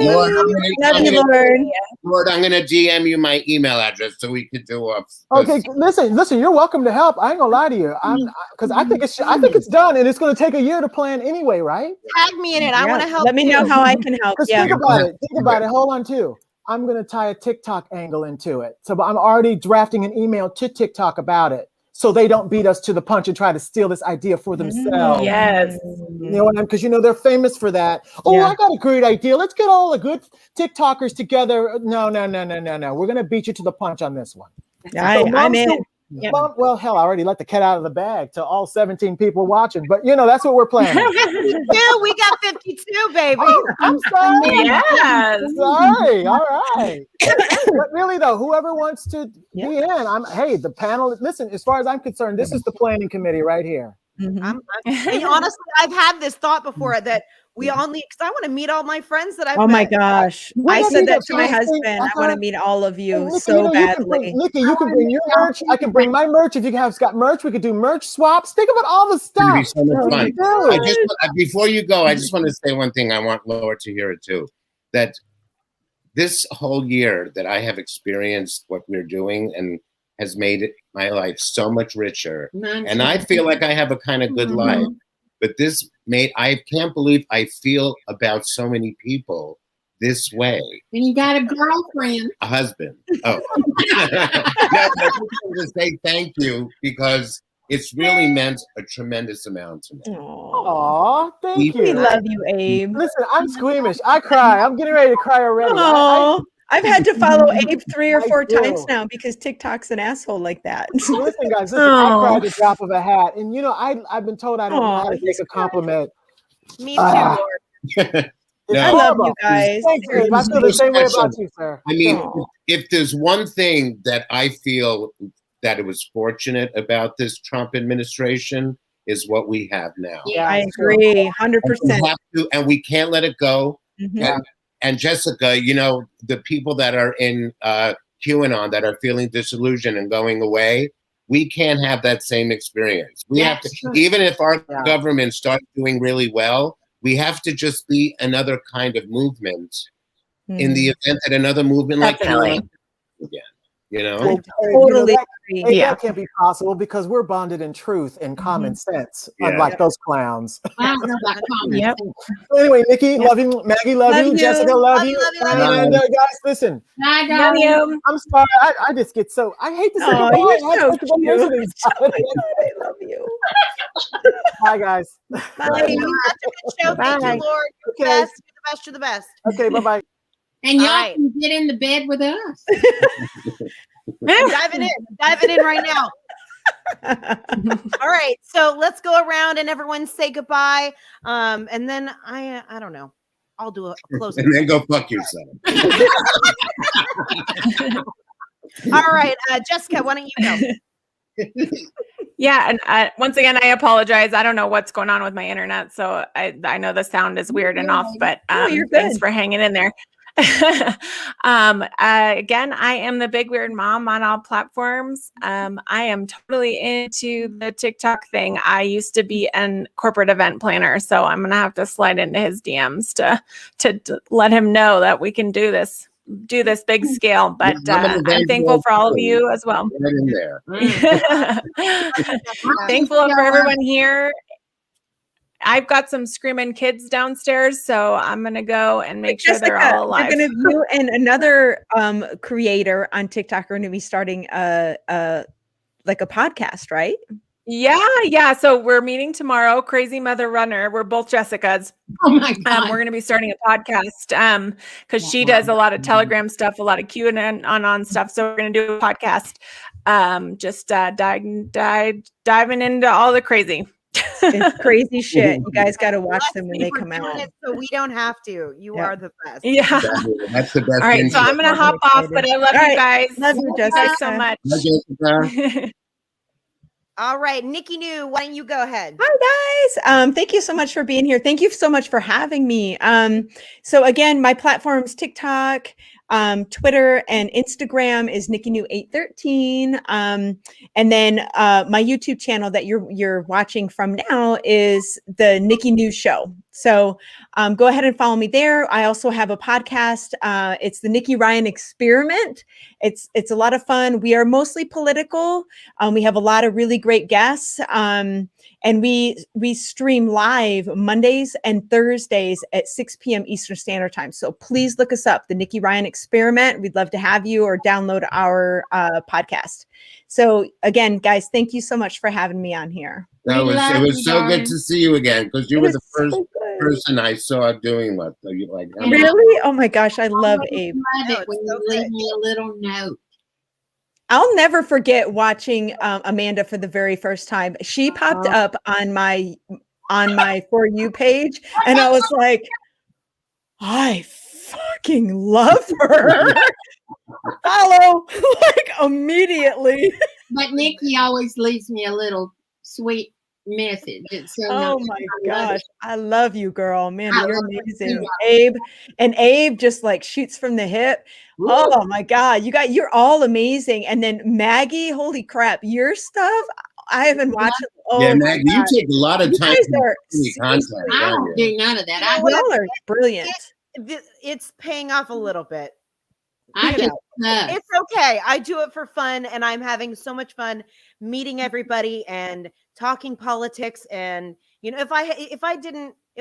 Lord, Love you, Lord. Lord, I'm gonna DM you my email address so we could do a. Okay, listen. You're welcome to help. I ain't gonna lie to you. Because I think it's done, and it's gonna take a year to plan anyway, right? Tag me in it. I want to help. Let me know how I can help. Yeah. Think about it. Hold on, too. I'm gonna tie a TikTok angle into it. So I'm already drafting an email to TikTok about it, so they don't beat us to the punch and try to steal this idea for themselves. Yes. You know what I mean? Because they're famous for that. Oh, I got a great idea. Let's get all the good TikTokers together. No. We're gonna beat you to the punch on this one. I'm in. Mom, well, hell, I already let the cat out of the bag to all 17 people watching, but that's what we're planning. 52, we got 52, baby. Oh, I'm sorry. Yes. Sorry. All right. But really, though, whoever wants to be in, the panel. Listen, as far as I'm concerned, this is the planning committee right here. And honestly, I've had this thought before that we all need, because I want to meet all my friends that I've met. Oh my gosh. I said that to my husband. I want to meet all of you so badly. Nikki, you can bring your merch. I can bring my merch. If you guys got merch, we could do merch swaps. Think about all the stuff. It's gonna be so much fun. Before you go, I just want to say one thing. I want Laura to hear it too. That this whole year that I have experienced what we're doing and has made my life so much richer. And I feel like I have a kind of good life. But I can't believe I feel about so many people this way. And you got a girlfriend. A husband. Oh. I just want to say thank you because it's really meant a tremendous amount to me. Aw, thank you. We love you, Abe. Listen, I'm squeamish. I cry. I'm getting ready to cry already. I've had to follow Abe 3 or 4 times now because TikTok's an asshole like that. Listen, guys, I cried at the drop of a hat. And, I've been told I don't know how to take a compliment. Me too, Lord. No. I love you guys. Thank you. I feel the same way about you, sir. I mean, if there's one thing that I feel that it was fortunate about this Trump administration is what we have now. Yeah, I agree, 100%. And we can't let it go. And Jessica, the people that are in QAnon that are feeling disillusioned and going away, we can't have that same experience. We have to, even if our government starts doing really well, we have to just be another kind of movement in the event that another movement like QAnon again. Totally agree. That can't be possible because we're bonded in truth and common sense, unlike those clowns. I don't know about common sense. Anyway, Nikki, love you. Maggie, love you. Jessica, love you. And guys, listen. Love you. I'm sorry. I just get so. I hate to say goodbye. You're so cute. I love you. Bye, guys. Bye. Thank you, Lord. You're the best. You're the best. Okay, bye-bye. And y'all can get in the bed with us. Diving in right now. All right, so let's go around and everyone say goodbye. And then I don't know. I'll do a closing. And then go fuck yourself. All right, Jessica, why don't you go? Yeah, and once again, I apologize. I don't know what's going on with my internet, so I know the sound is weird and off, but thanks for hanging in there. Again, I am the Big Weird Mom on all platforms. I am totally into the TikTok thing. I used to be an corporate event planner, so I'm gonna have to slide into his DMs to let him know that we can do this big scale. But I'm thankful for all of you as well. Right in there. Thankful for everyone here. I've got some screaming kids downstairs, so I'm gonna go and make sure they're all alive. You and another creator on TikTok are gonna be starting a podcast, right? Yeah. So we're meeting tomorrow. Crazy Mother Runner. We're both Jessicas. Oh my God. We're gonna be starting a podcast because she does a lot of Telegram stuff, a lot of QAnon on stuff. So we're gonna do a podcast. Just diving into all the crazy. It's crazy shit. You guys got to watch them when they come out. So we don't have to. You are the best. Yeah. That's the best. All right. So I'm going to hop off, but I love you guys. Love you, Jessica, so much. Love Jessica. All right. NIKKINOO, why don't you go ahead? Hi, guys. Thank you so much for being here. Thank you so much for having me. So again, my platform's TikTok, Twitter and Instagram is NIKKINOO813. And then my YouTube channel that you're watching from now is the NIKKINOO Show. So go ahead and follow me there. I also have a podcast. It's the Nikki Ryan Experiment. It's a lot of fun. We are mostly political. We have a lot of really great guests. And we stream live Mondays and Thursdays at 6 p.m. Eastern Standard Time. So please look us up, the Nikki Ryan Experiment. We'd love to have you, or download our podcast. So again, guys, thank you so much for having me on here. It was so good to see you again, because you were the first person I saw doing what. So you like really? Oh my gosh, I love Abe. Love it when you leave me a little note. I'll never forget watching Amanda for the very first time. She popped up on my For You page, and I was like, I fucking love her. Follow like immediately. But Nikki always leaves me a little sweet message. It's so oh nice. my gosh, I love you, girl. Amanda, you're amazing. Abe just like shoots from the hip. Ooh. Oh my God, you're all amazing. And then Maggie, holy crap, your stuff I haven't watched. Oh yeah, Maggie, you take a lot of time. I don't do none of that. Y'all are brilliant. It's paying off a little bit. It's okay. I do it for fun, and I'm having so much fun meeting everybody and talking politics. And if I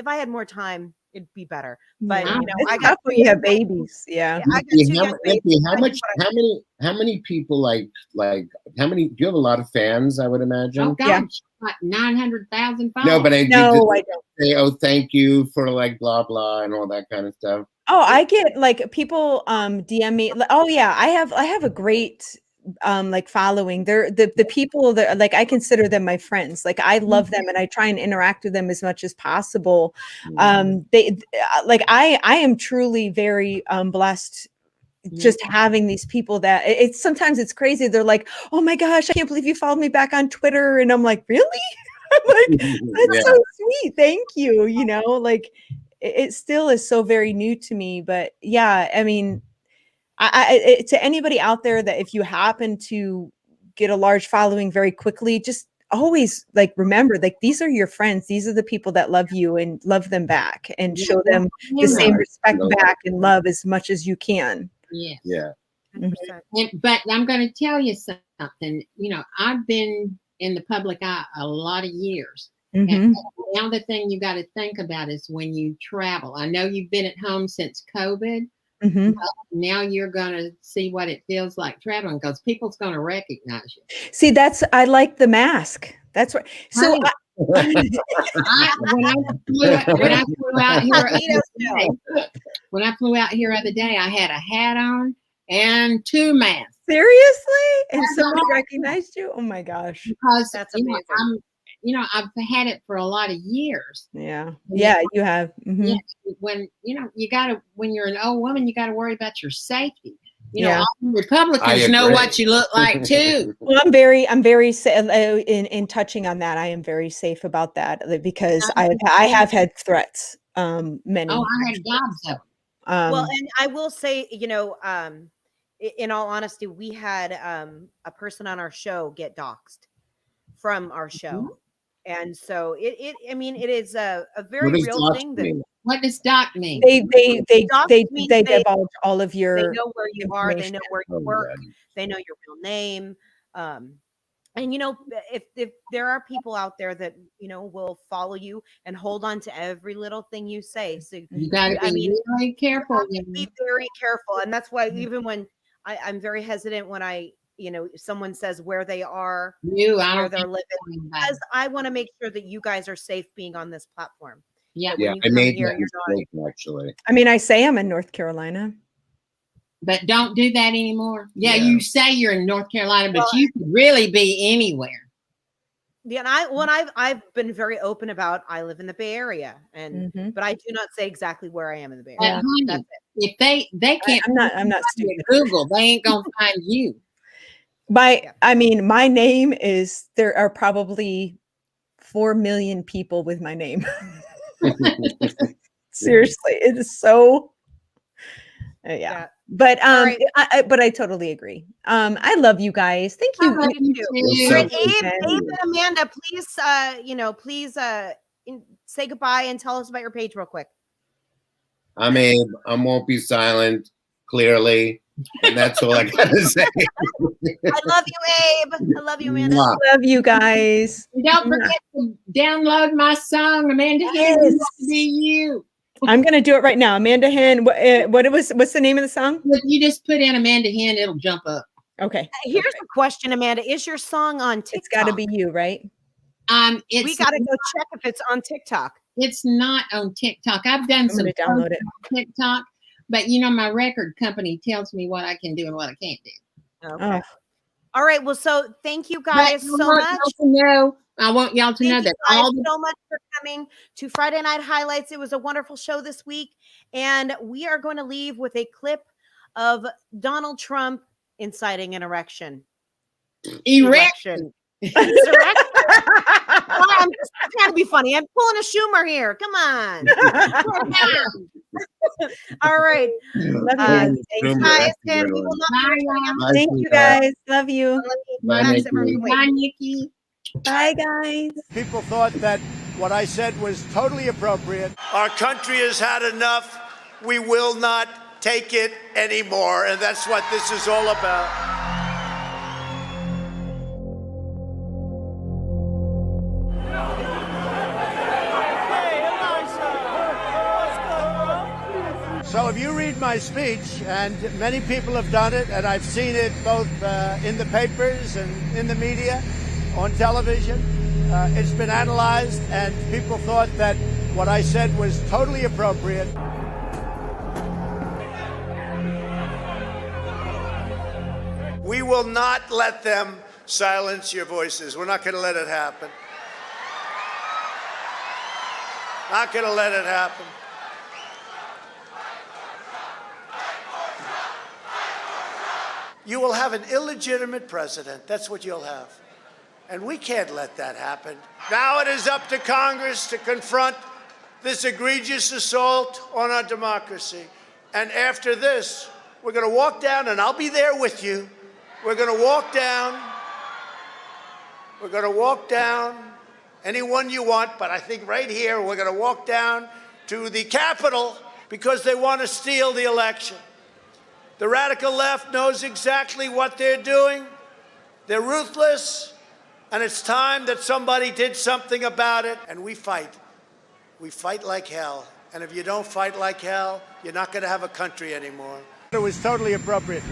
had more time, it'd be better. But I got when you have babies. Yeah. How many people how many? Do you have a lot of fans? I would imagine. Oh gosh, like 900,000 followers. No, but I don't say, oh, thank you for like blah blah and all that kind of stuff. Oh, I get like people DM me. Oh yeah, I have a great like following. They're the people that like I consider them my friends. Like I love them and I try and interact with them as much as possible. They like I am truly very blessed just having these people that sometimes it's crazy. They're like, oh my gosh, I can't believe you followed me back on Twitter. And I'm like, really? I'm like, that's so sweet. Thank you. Like it still is so very new to me, but yeah, I mean, I to anybody out there that if you happen to get a large following very quickly, just always like remember, like these are your friends. These are the people that love you, and love them back and show them the same respect back and love as much as you can. Yes. Yeah. But I'm going to tell you something. I've been in the public eye a lot of years. And now the thing you got to think about is when you travel. I know you've been at home since COVID. Now you're going to see what it feels like traveling, because people's going to recognize you. See, I like the mask. That's right. So when I flew out here the other day, I had a hat on and 2 masks. Seriously? And somebody recognized you? Oh my gosh. Because that's amazing. I've had it for a lot of years. Yeah. Yeah, you have. Yeah. When when you're an old woman, you got to worry about your safety. All the Republicans know what you look like too. Well, I'm very in touching on that. I am very safe about that because I have had threats. Many. Oh, I had gobs of them. Well, and I will say, in all honesty, we had a person on our show get doxxed from our show. And so it is a very real thing. What does doc mean? They divulge all of your. They know where you are. They know where you work. They know your real name. And if there are people out there that will follow you and hold on to every little thing you say, so you got to be really careful. Be very careful, and that's why even when I'm very hesitant when someone says where they are, where they're living, because I want to make sure that you guys are safe being on this platform. Yeah. I made that mistake, actually. I mean, I say I'm in North Carolina. But don't do that anymore. Yeah, you say you're in North Carolina, but you could really be anywhere. Yeah, and I've been very open about I live in the Bay Area, and but I do not say exactly where I am in the Bay Area. That's it. If they can't, I'm not stupid. Google, they ain't gonna find you. I mean, my name is. There are probably 4 million people with my name. Seriously, it is so. Yeah. But right. but I totally agree. I love you guys. Thank you. All right, Abe and Amanda, please, please say goodbye and tell us about your page real quick. I'm Abe. I won't be silent, clearly. And that's all I got to say. I love you, Abe. I love you, Amanda. I love you guys. Don't forget to download my song, Amanda Henn. Yes. To be you. I'm gonna do it right now. Amanda Henn. What's the name of the song? If you just put in Amanda Henn, it'll jump up. Okay. Here's the question, Amanda. Is your song on TikTok? It's got to be you, right? We got to go check if it's on TikTok. It's not on TikTok. I've done some download it on TikTok, but my record company tells me what I can do and what I can't do. Okay. All right. Well, so thank you guys so much. I want y'all to know that all so much for coming to Friday Night Highlights. It was a wonderful show this week, and we are going to leave with a clip of Donald Trump inciting an erection. Erection. I'm just trying to be funny. I'm pulling a Schumer here. Come on. All right. Love you. Thanks, guys. And we will not Thank you, guys. Love you. Bye, Nikki. Bye, guys. People thought that what I said was totally appropriate. Our country has had enough. We will not take it anymore. And that's what this is all about. So if you read my speech, and many people have done it, and I've seen it both in the papers and in the media, on television, it's been analyzed, and people thought that what I said was totally appropriate. We will not let them silence your voices. We're not going to let it happen. Not going to let it happen. You will have an illegitimate president. That's what you'll have. And we can't let that happen. Now it is up to Congress to confront this egregious assault on our democracy. And after this, we're going to walk down, and I'll be there with you. We're going to walk down. We're going to walk down anyone you want, but I think right here we're going to walk down to the Capitol because they want to steal the election. The radical left knows exactly what they're doing. They're ruthless, and it's time that somebody did something about it, and we fight. We fight like hell, and if you don't fight like hell, you're not going to have a country anymore. It was totally appropriate.